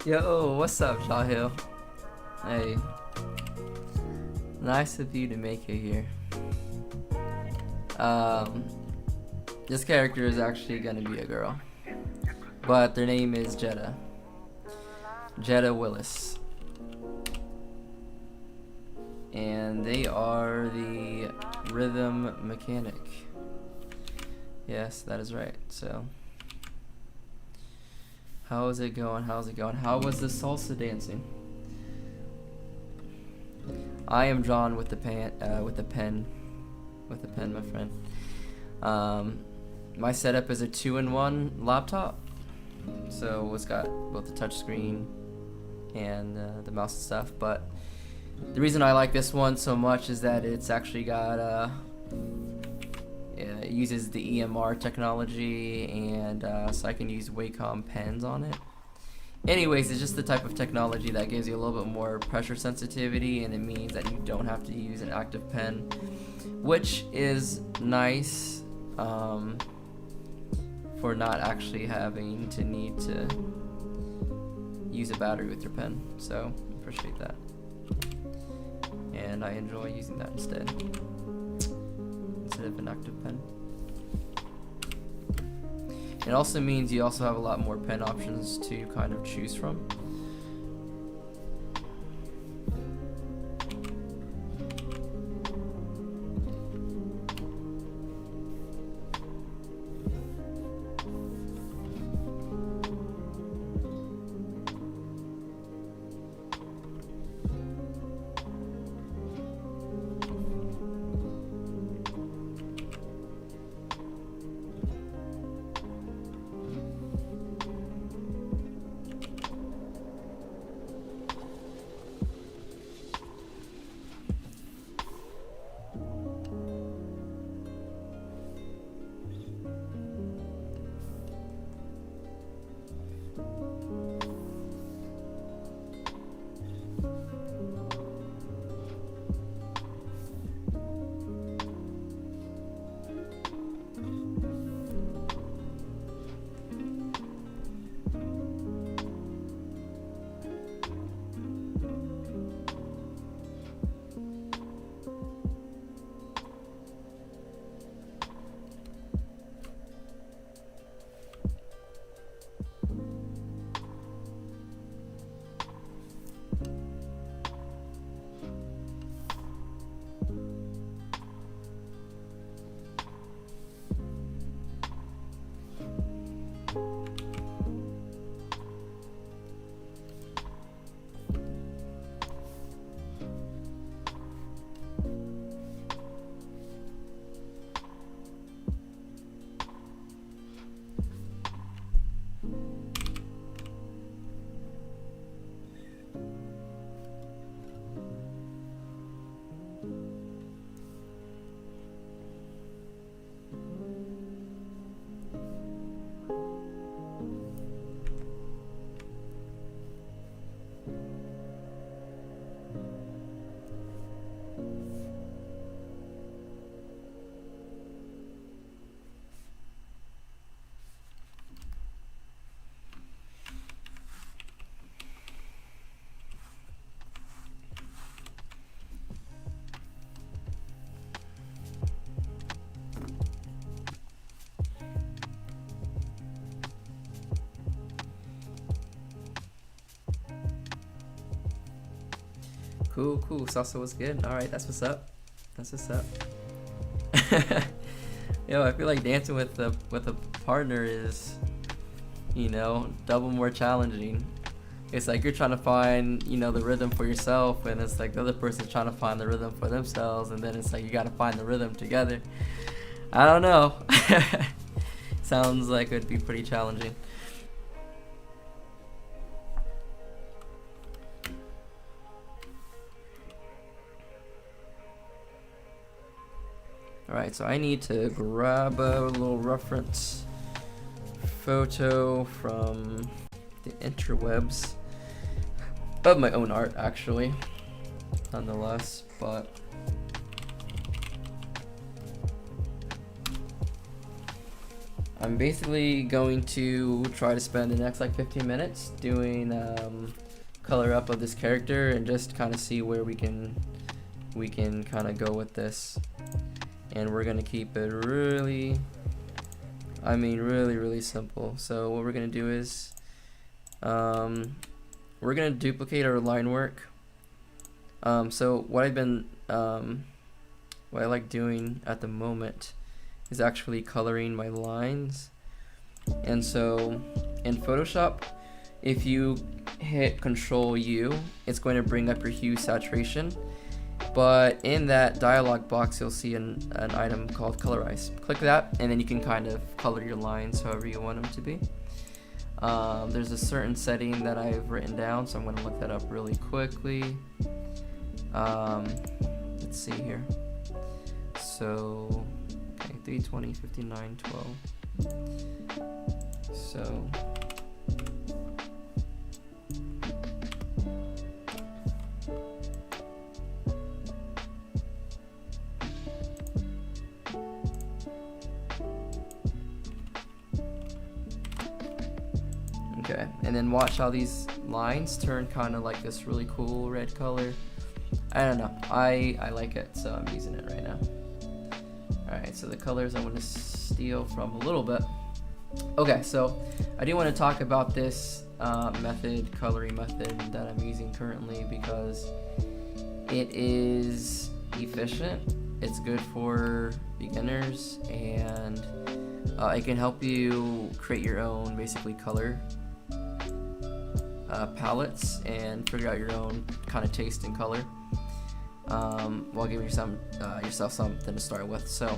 Yo, what's up, Jahil? Hey. Nice of you to make it here. This character is actually gonna be a girl, but their name is Jetta. Jetta Willis. And they are the rhythm mechanic. Yes, that is right. So, how is it going? How's it going? How was the salsa dancing? I am drawn with the pen, my friend. My setup is a 2-in-1 laptop, so it's got both the touchscreen and the mouse and stuff. But the reason I like this one so much is that it's actually got it uses the EMR technology, and so I can use Wacom pens on it. Anyways, it's just the type of technology that gives you a little bit more pressure sensitivity, and it means that you don't have to use an active pen, which is nice for not actually having to need to use a battery with your pen. So appreciate that, and I enjoy using that instead of an active pen. It also means you also have a lot more pen options to kind of choose from. Cool. Salsa was good. All right, that's what's up. Yo, I feel like dancing with a partner is, double more challenging. It's like you're trying to find, the rhythm for yourself, and it's like the other person's trying to find the rhythm for themselves, and then it's like you got to find the rhythm together. I don't know. Sounds like it would be pretty challenging. Alright, so I need to grab a little reference photo from the interwebs of my own art, actually, nonetheless, but I'm basically going to try to spend the next like 15 minutes doing color up of this character and just kind of see where we can kind of go with this. And we're gonna keep it really, really simple. So what we're gonna do is we're gonna duplicate our line work. So what I like doing at the moment is actually coloring my lines. And so in Photoshop, if you hit Control U, it's going to bring up your hue saturation. But in that dialog box, you'll see an item called Colorize. Click that, and then you can kind of color your lines however you want them to be. There's a certain setting that I've written down, so I'm going to look that up really quickly. Let's see here. So, okay, 320, 59, 12. So, okay, and then watch how these lines turn kind of like this really cool red color. I don't know, I like it, so I'm using it right now. Alright, so the colors I'm going to steal from a little bit. Okay, so I do want to talk about this coloring method that I'm using currently, because it is efficient, it's good for beginners, and it can help you create your own basically color palettes and figure out your own kind of taste in color, while giving yourself something to start with. So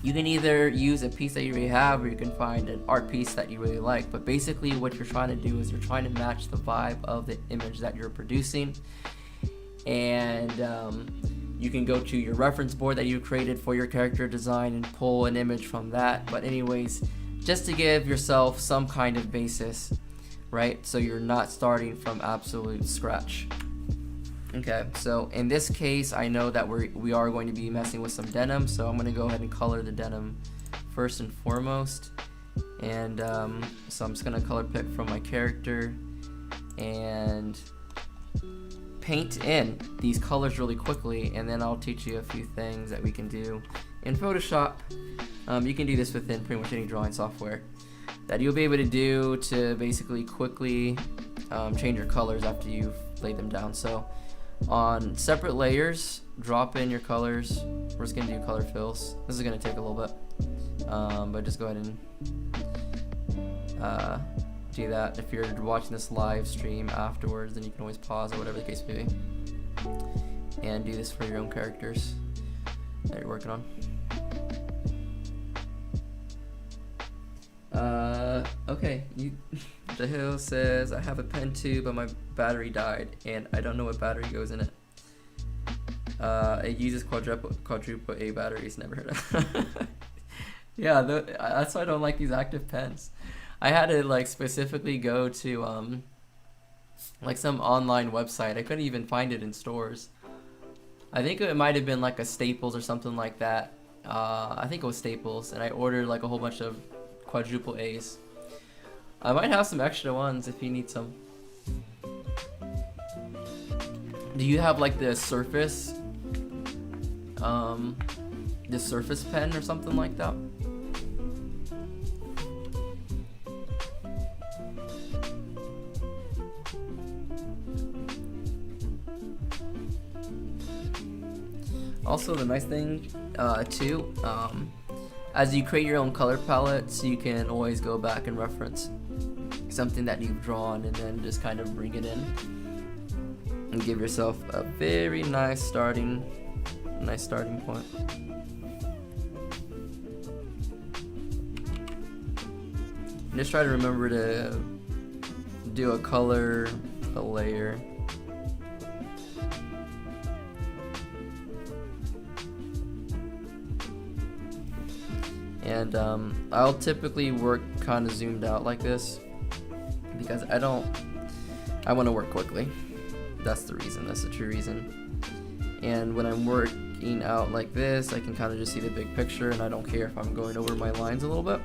you can either use a piece that you already have, or you can find an art piece that you really like. But basically what you're trying to do is you're trying to match the vibe of the image that you're producing. And you can go to your reference board that you created for your character design and pull an image from that. But anyways, just to give yourself some kind of basis, right? So you're not starting from absolute scratch. Okay, so in this case, I know that we are going to be messing with some denim, so I'm going to go ahead and color the denim first and foremost. And so I'm just going to color pick from my character and paint in these colors really quickly, and then I'll teach you a few things that we can do in Photoshop. You can do this within pretty much any drawing software that you'll be able to do to basically quickly change your colors after you've laid them down. So on separate layers, drop in your colors. We're just going to do color fills. This is going to take a little bit, but just go ahead and do that. If you're watching this live stream afterwards, then you can always pause or whatever the case may be, and do this for your own characters that you're working on. Okay, the Hill says, I have a pen too, but my battery died, and I don't know what battery goes in it. It uses quadruple A batteries, never heard of. Yeah, that's why I don't like these active pens. I had to like specifically go to like some online website. I couldn't even find it in stores. I think it might have been like a Staples or something like that. I think it was Staples, and I ordered like a whole bunch of quadruple A's. I might have some extra ones if you need some. Do you have like the Surface pen or something like that? Also, the nice thing too, as you create your own color palettes, you can always go back and reference something that you've drawn and then just kind of bring it in and give yourself a very nice starting point. And just try to remember to do a color, a layer. And I'll typically work kind of zoomed out like this because I want to work quickly. That's the reason, that's the true reason. And when I'm working out like this, I can kind of just see the big picture, and I don't care if I'm going over my lines a little bit.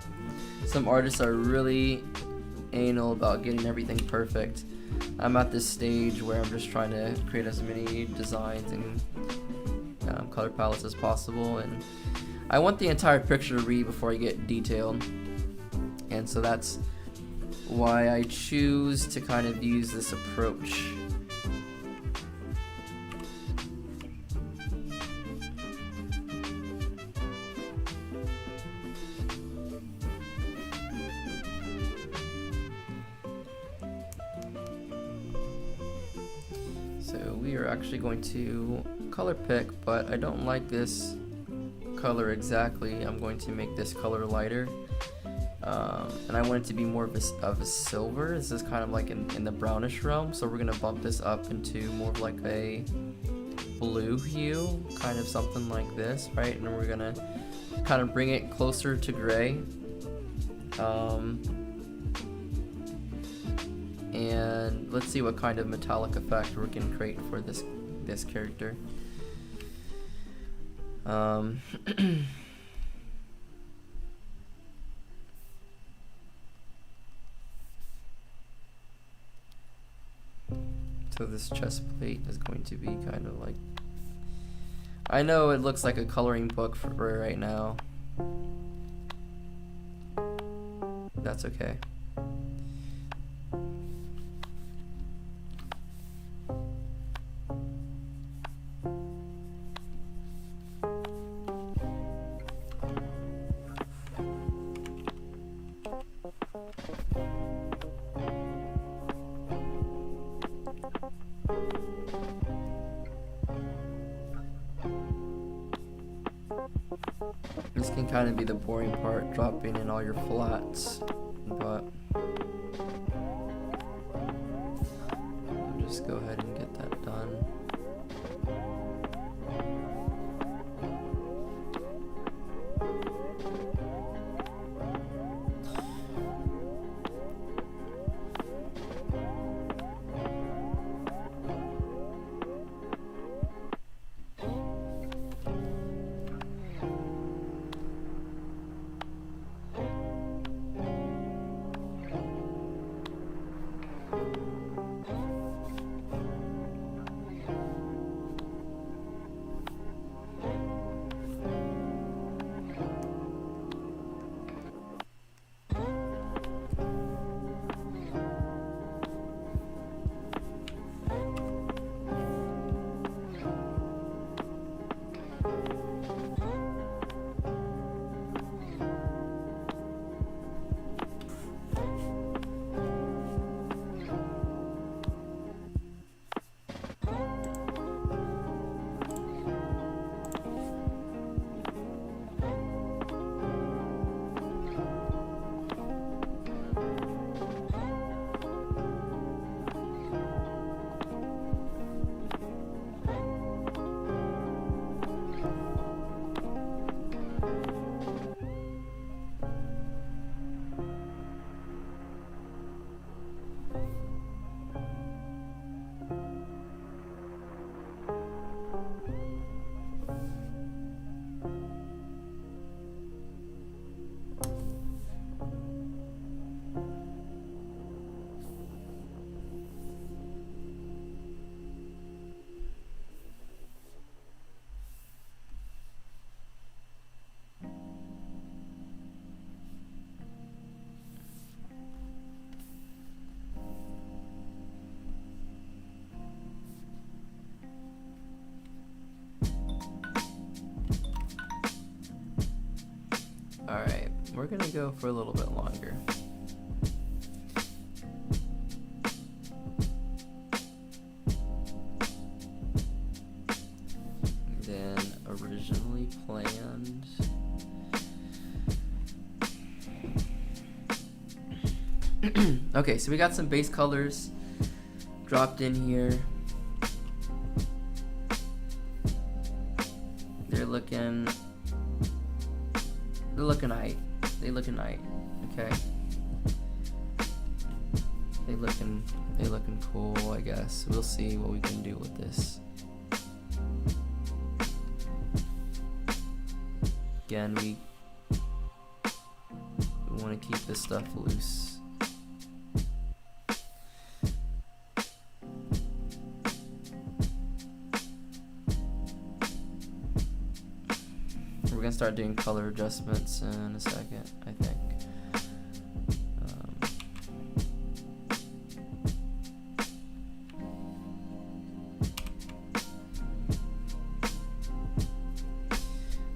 Some artists are really anal about getting everything perfect. I'm at this stage where I'm just trying to create as many designs and color palettes as possible, and I want the entire picture to read before I get detailed, and so that's why I choose to kind of use this approach. So we are actually going to color pick, but I don't like this color exactly. I'm going to make this color lighter, and I want it to be more of a silver. This is kind of like in the brownish realm, so we're gonna bump this up into more of like a blue hue, kind of something like this, right? And then we're gonna kind of bring it closer to gray, and let's see what kind of metallic effect we can create for this character. So this chest plate is going to be kind of like, I know it looks like a coloring book for right now. That's okay. This can kind of be the boring part, dropping in all your flats, but I'll just go ahead and get that done. Alright, we're gonna go for a little bit longer. Than originally planned. Okay, so we got some base colors dropped in here. They're looking aight. They looking aight. Okay. They looking cool, I guess. We'll see what we can do with this. again, we want to keep this stuff loose. We're gonna start doing color adjustments in a second, I think.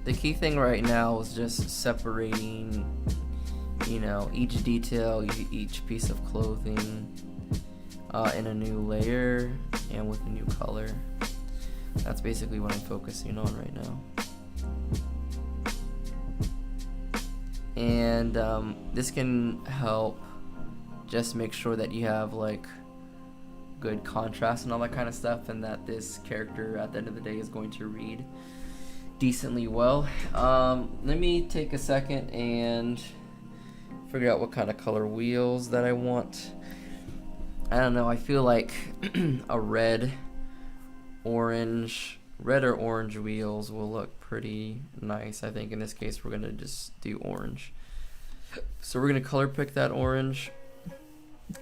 The key thing right now is just separating, you know, each detail, each piece of clothing in a new layer and with a new color. That's basically what I'm focusing on right now. And this can help just make sure that you have like good contrast and all that kind of stuff, and that this character at the end of the day is going to read decently well. Let me take a second and figure out what kind of color wheels that I want. I don't know, I feel like a red or orange wheels will look pretty nice. I think in this case we're gonna just do orange. So we're gonna color pick that orange,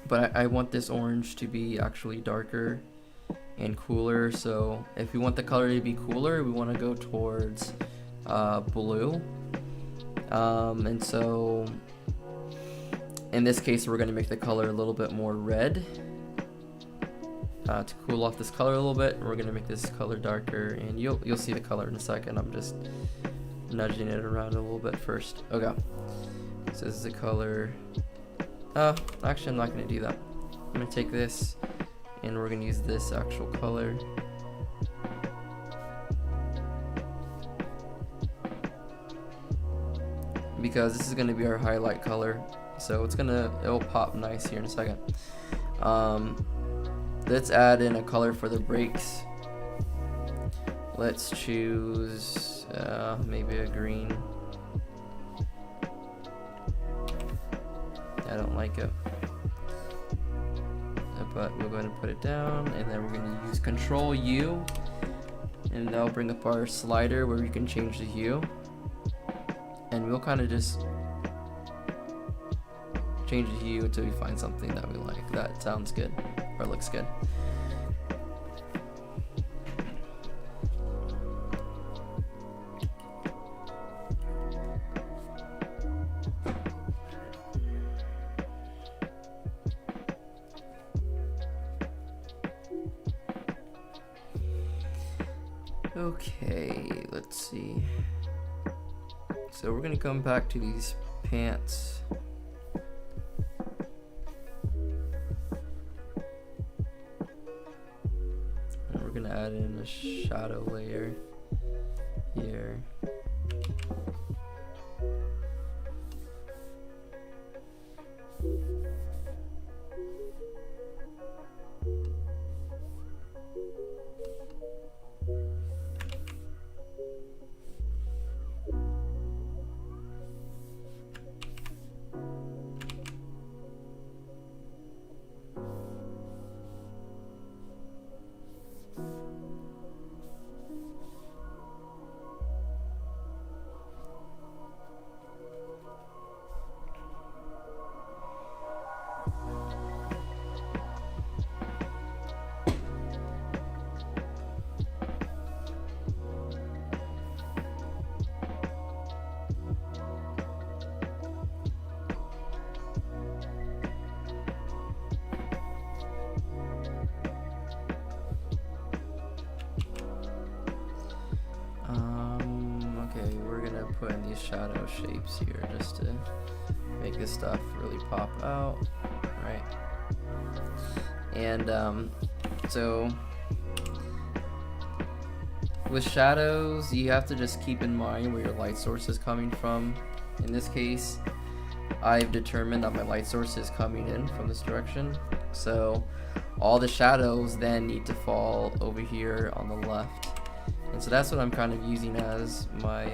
but I want this orange to be actually darker and cooler. So if we want the color to be cooler, we want to go towards blue, and so in this case we're going to make the color a little bit more red to cool off this color a little bit. We're going to make this color darker, and you'll see the color in a second. I'm just nudging it around a little bit first. Okay, so this is the color. Actually I'm not going to do that. I'm going to take this and we're going to use this actual color. Because this is going to be our highlight color. So it'll pop nice here in a second. Let's add in a color for the brakes. Let's choose maybe a green. I don't like it, but we're going to put it down, and then we're going to use Control U, and that'll bring up our slider where we can change the hue, and we'll kind of just change the hue until we find something that we like. That sounds good or looks good. Okay, let's see. So we're gonna come back to these pants. And we're gonna add in a shadow layer here. Okay, we're gonna put in these shadow shapes here just to make this stuff really pop out, right? And so with shadows, you have to just keep in mind where your light source is coming from. In this case, I've determined that my light source is coming in from this direction, so all the shadows then need to fall over here on the left. And so that's what I'm kind of using as my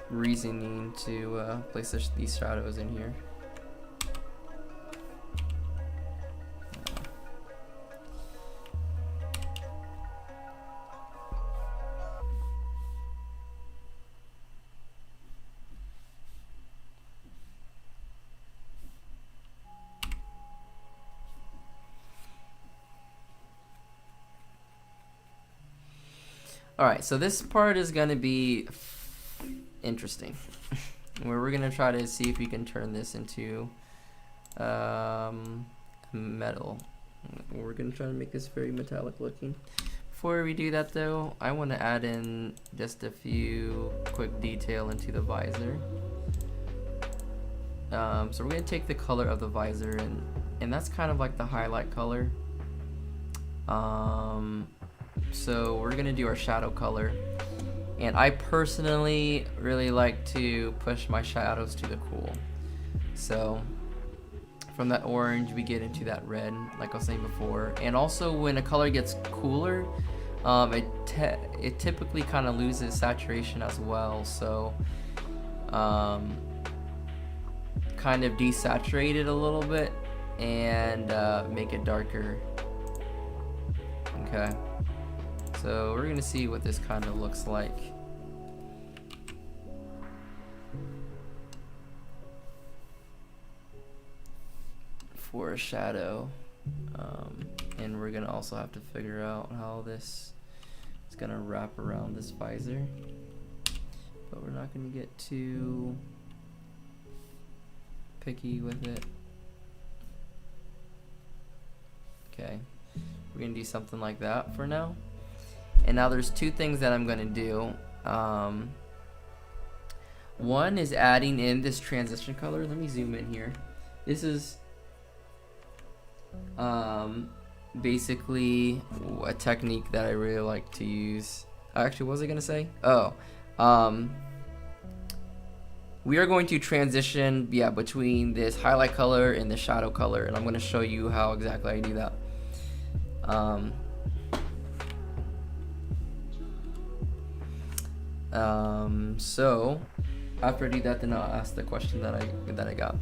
reasoning to place these shadows in here. Alright, so this part is gonna be interesting. Where we're gonna try to see if we can turn this into metal. We're gonna try to make this very metallic looking. Before we do that though, I want to add in just a few quick detail into the visor. So we're gonna take the color of the visor and that's kind of like the highlight color. So we're gonna do our shadow color, and I personally really like to push my shadows to the cool. So from that orange we get into that red, like I was saying before. And also when a color gets cooler, it typically kind of loses saturation as well. So kind of desaturate it a little bit and make it darker. Okay, so we're gonna see what this kind of looks like. For a shadow, and we're gonna also have to figure out how this is gonna wrap around this visor, but we're not gonna get too picky with it. Okay, we're gonna do something like that for now. And now there's two things that I'm gonna do. One is adding in this transition color. Let me zoom in here. This is basically a technique that I really like to use. Actually, what was I gonna say? Oh, we are going to transition, between this highlight color and the shadow color, and I'm going to show you how exactly I do that. So after I do that, then I'll ask the question that I got,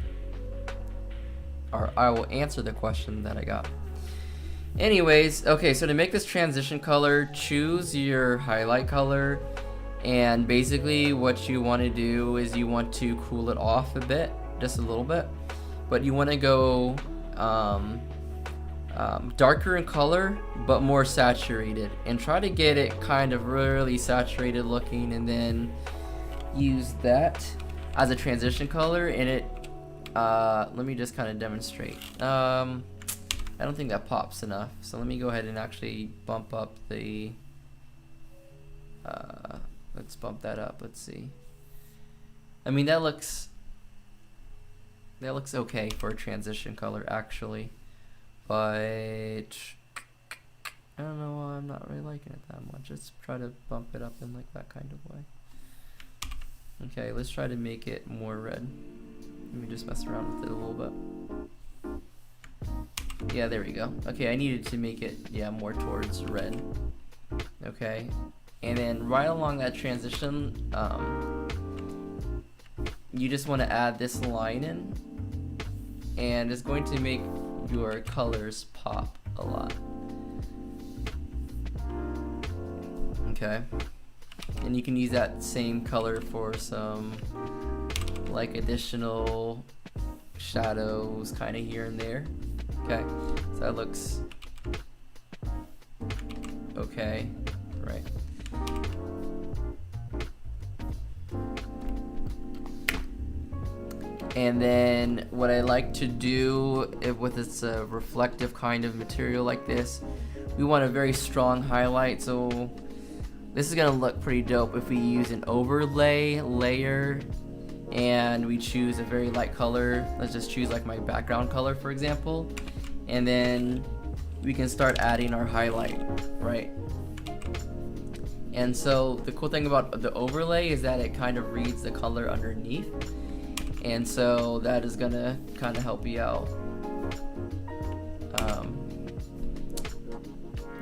or I will answer the question that I got. Anyways, okay, so to make this transition color, choose your highlight color, and basically what you want to do is you want to cool it off a bit, just a little bit, but you want to go darker in color but more saturated, and try to get it kind of really saturated looking, and then use that as a transition color. And it let me just kind of demonstrate. I don't think that pops enough, so let me go ahead and actually bump up the let's bump that up. Let's see. I mean, that looks okay for a transition color actually, but I don't know why I'm not really liking it that much. Let's try to bump it up in like that kind of way. Okay, let's try to make it more red. Let me just mess around with it a little bit. Yeah, there we go. Okay, I needed to make it, more towards red. Okay, and then right along that transition, you just want to add this line in, and it's going to make your colors pop a lot. Okay, and you can use that same color for some like additional shadows kind of here and there. Okay, so that looks okay, right? And then what I like to do with this reflective kind of material like this, we want a very strong highlight. So this is gonna look pretty dope if we use an overlay layer and we choose a very light color. Let's just choose like my background color, for example, and then we can start adding our highlight, right? And so the cool thing about the overlay is that it kind of reads the color underneath, and so that is gonna kind of help you out.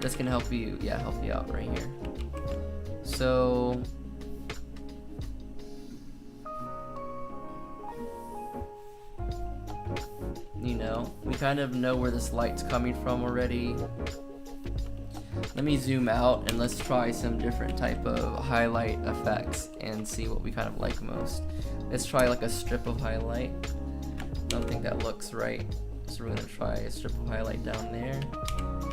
That's gonna help you out right here. So we kind of know where this light's coming from already. Let me zoom out and let's try some different type of highlight effects and see what we kind of like most. Let's try like a strip of highlight. I don't think that looks right, so we're gonna try a strip of highlight down there.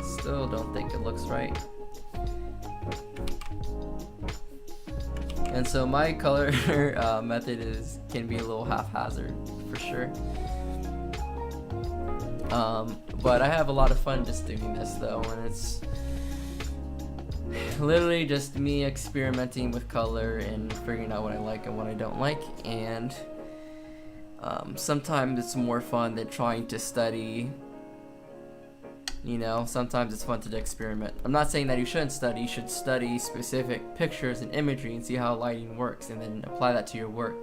Still don't think it looks right. And so my color method can be a little haphazard for sure. But I have a lot of fun just doing this though, and it's literally just me experimenting with color and figuring out what I like and what I don't like. And sometimes it's more fun than trying to study. You know, sometimes it's fun to experiment. I'm not saying that you shouldn't study. You should study specific pictures and imagery and see how lighting works and then apply that to your work.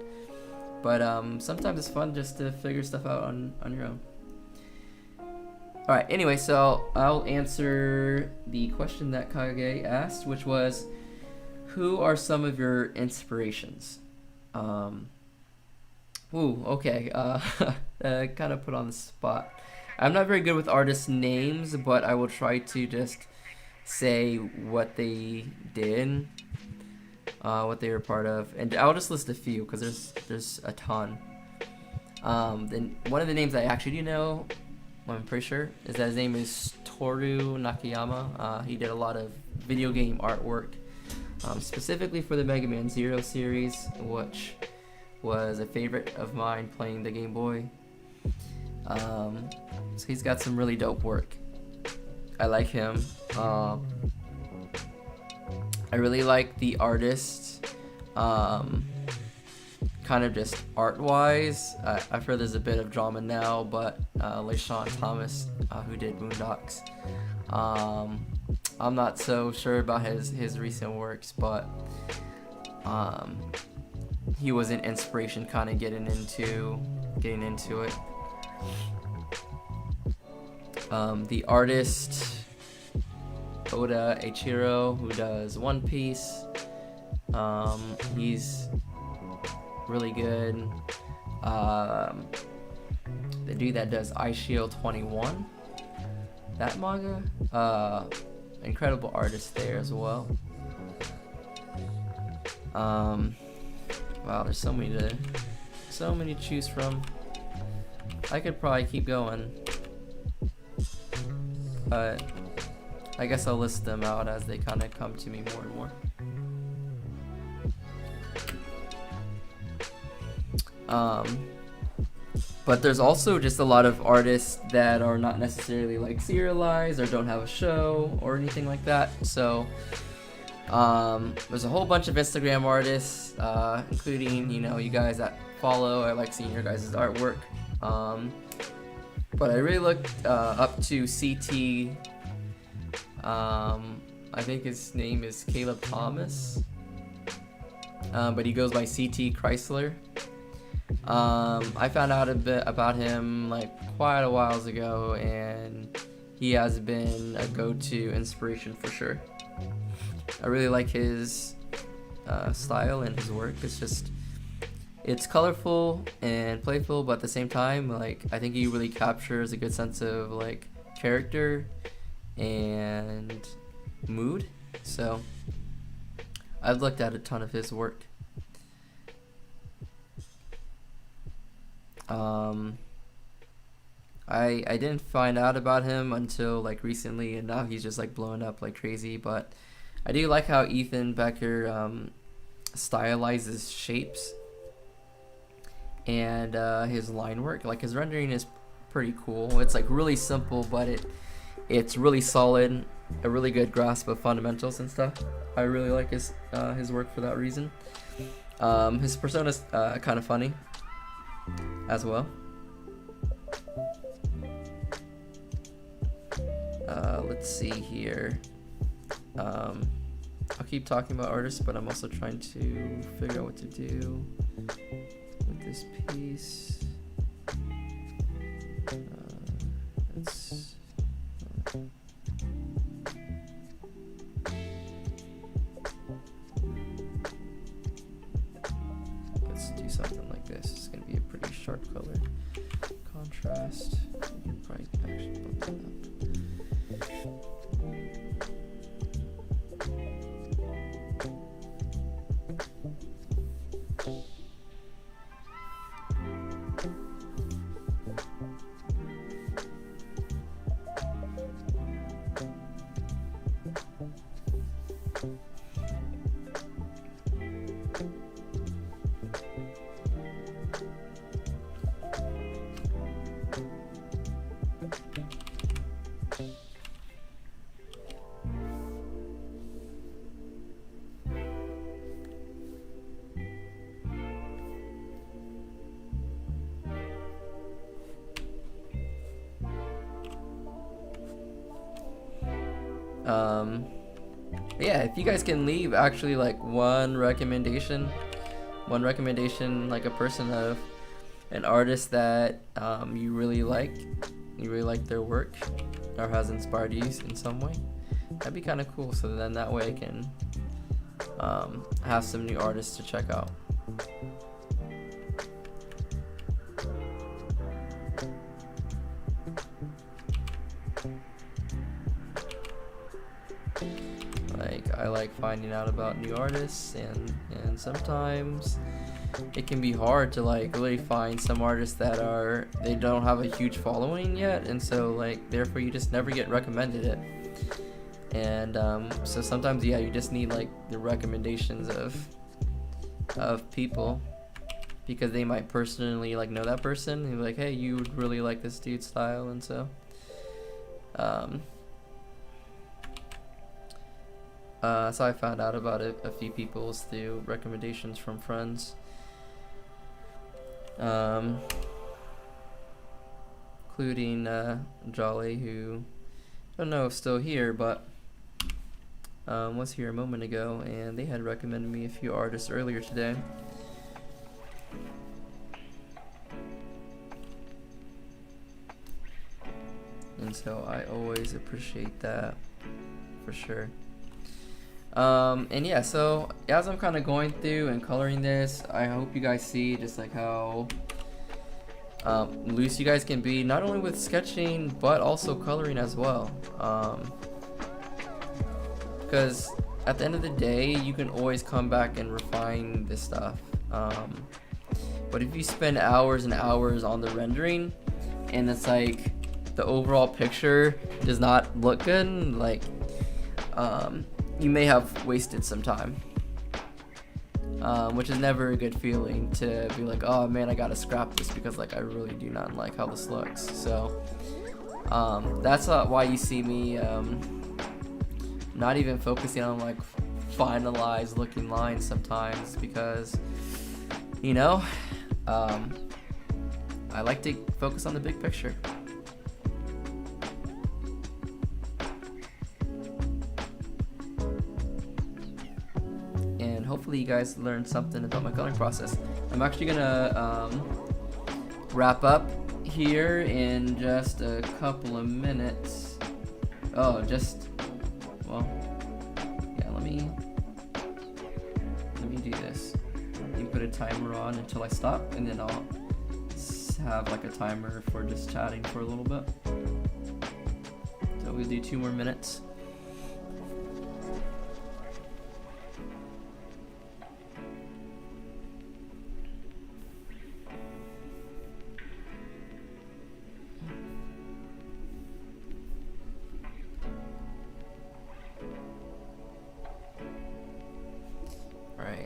But sometimes it's fun just to figure stuff out on your own. Alright, anyway, so I'll answer the question that Kage asked, which was, who are some of your inspirations? Okay, kind of put on the spot. I'm not very good with artists' names, but I will try to just say what they did, what they were part of, and I'll just list a few because there's a ton. Then one of the names I actually do know, I'm pretty sure, is that his name is Toru Nakayama. He did a lot of video game artwork, specifically for the Mega Man Zero series, which was a favorite of mine playing the Game Boy. So he's got some really dope work. I like him. I really like the artist, kind of just art-wise. I've heard there's a bit of drama now, but LeSean Thomas, who did Boondocks, I'm not so sure about his recent works, but he was an inspiration kind of getting into it. The artist Oda Eiichiro, who does One Piece, he's really good. The dude that does Ice Shield 21, that manga, incredible artist there as well. Wow, there's so many to choose from. I could probably keep going, but I guess I'll list them out as they kind of come to me more and more. But there's also just a lot of artists that are not necessarily like serialized or don't have a show or anything like that. So there's a whole bunch of Instagram artists, including, you know, you guys that follow. I like seeing your guys' artwork. But I really looked up to CT. I think his name is Caleb Thomas, but he goes by CT Chrysler. I found out a bit about him like quite a while ago, and he has been a go-to inspiration for sure. I really like his style and his work. It's colorful and playful, but at the same time, like, I think he really captures a good sense of like character and mood. So I've looked at a ton of his work. I didn't find out about him until like recently, and now he's just like blowing up like crazy. But I do like how Ethan Becker stylizes shapes and his line work. Like, his rendering is pretty cool. It's like really simple, but it's really solid, a really good grasp of fundamentals and stuff. I really like his work for that reason. His persona's kind of funny as well. Let's see here. I'll keep talking about artists, but I'm also trying to figure out what to do with this piece. Let's do something like this. It's going to be a pretty sharp color contrast. We can probably actually bump that up. Yeah, if you guys can leave actually like one recommendation, like a person of an artist that you really like their work, or has inspired you in some way, that'd be kind of cool. So then that way I can have some new artists to check out. Like, I like finding out about new artists, and sometimes it can be hard to like really find some artists that they don't have a huge following yet, and so like therefore you just never get recommended it. And so sometimes, yeah, you just need like the recommendations of people, because they might personally like know that person and be like, hey, you would really like this dude's style. And so so I found out about a few people through recommendations from friends, including Jolly, who I don't know if still here, but was here a moment ago, and they had recommended me a few artists earlier today. And so I always appreciate that, for sure. And yeah, so as I'm kind of going through and coloring this, I hope you guys see just like how loose you guys can be, not only with sketching but also coloring as well. Because at the end of the day, you can always come back and refine this stuff. But if you spend hours and hours on the rendering, and it's like the overall picture does not look good, like you may have wasted some time, which is never a good feeling, to be like, oh man, I gotta scrap this because like I really do not like how this looks. So that's why you see me not even focusing on like finalized looking lines sometimes, because you know I like to focus on the big picture. Hopefully you guys learned something about my coloring process. I'm actually gonna wrap up here in just a couple of minutes. Oh, well, yeah, let me do this. Let me put a timer on until I stop, and then I'll have like a timer for just chatting for a little bit. So we'll do 2 more minutes.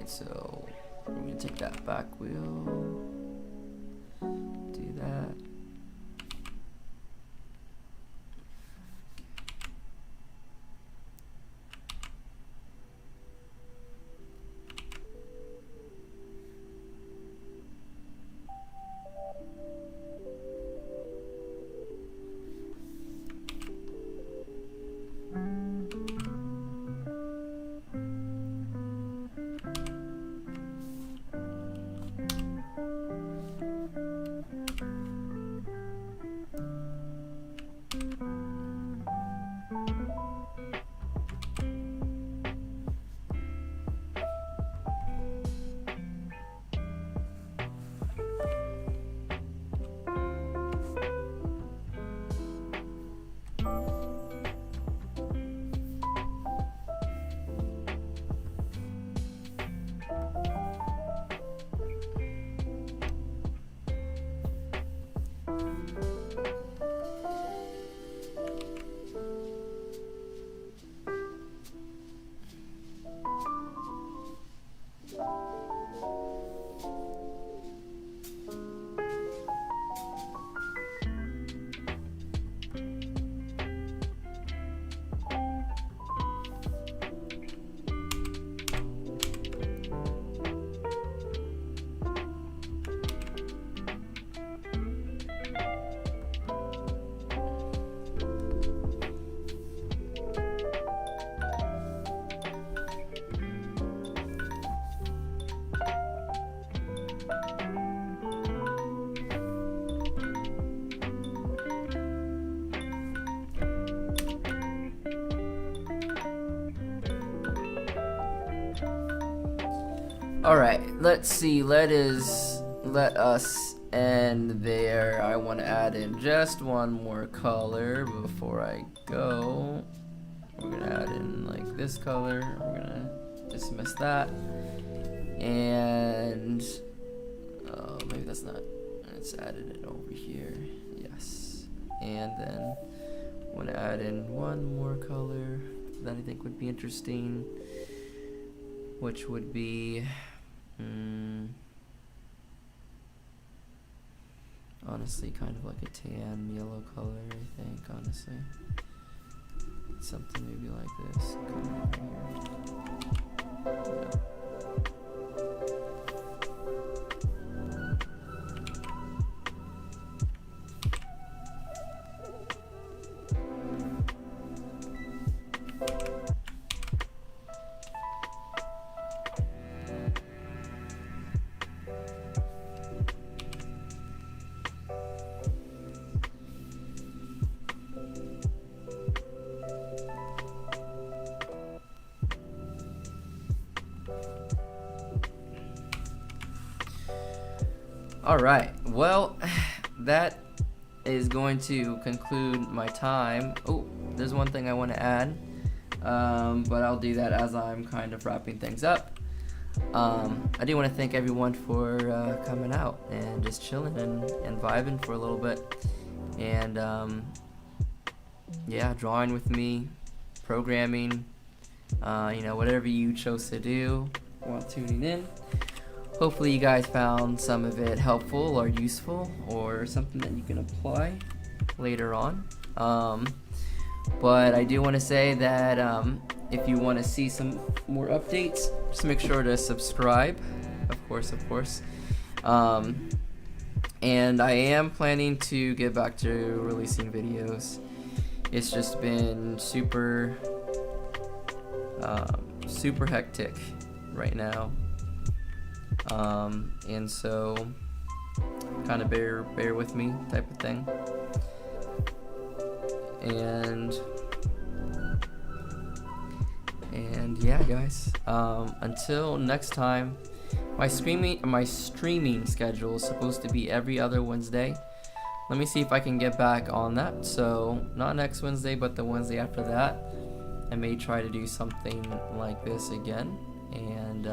So we're going to take that back wheel, do that. Alright, let's see. Let us end there. I want to add in just one more color before I go. We're gonna add in like this color. We're gonna dismiss that. And maybe that's not. Let's add it over here. Yes. And then I want to add in one more color that I think would be interesting, which would be honestly kind of like a tan yellow color, I think, honestly. Something maybe like this. Yeah. Alright, well, that is going to conclude my time. Oh, there's one thing I want to add, but I'll do that as I'm kind of wrapping things up. I do want to thank everyone for coming out and just chilling and vibing for a little bit. And yeah, drawing with me, programming, whatever you chose to do while tuning in. Hopefully you guys found some of it helpful or useful or something that you can apply later on. But I do want to say that if you want to see some more updates, just make sure to subscribe, of course. And I am planning to get back to releasing videos. It's just been super hectic right now. And so kind of bear with me type of thing. And yeah, guys, until next time, my streaming schedule is supposed to be every other Wednesday. Let me see if I can get back on that. So not next Wednesday, but the Wednesday after that. I may try to do something like this again. And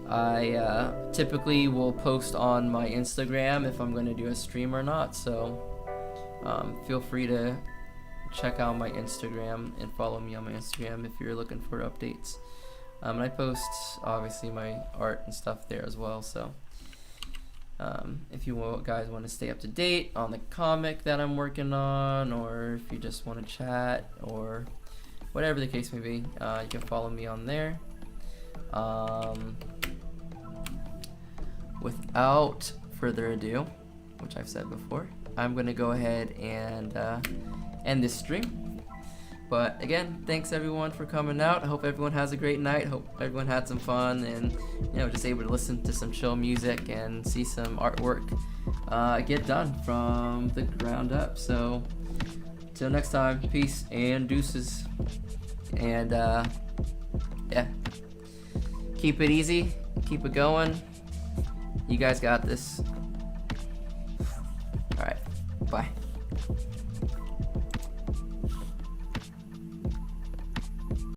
I typically will post on my Instagram if I'm going to do a stream or not, so feel free to check out my Instagram and follow me on my Instagram if you're looking for updates. And I post obviously my art and stuff there as well, so if you guys want to stay up to date on the comic that I'm working on, or if you just want to chat or whatever the case may be, you can follow me on there. Without further ado, which I've said before, I'm going to go ahead and end this stream. But again, thanks everyone for coming out. I hope everyone has a great night. Hope everyone had some fun and just able to listen to some chill music and see some artwork get done from the ground up. So till next time, peace and deuces. And yeah, keep it easy, keep it going. You guys got this. All right, bye.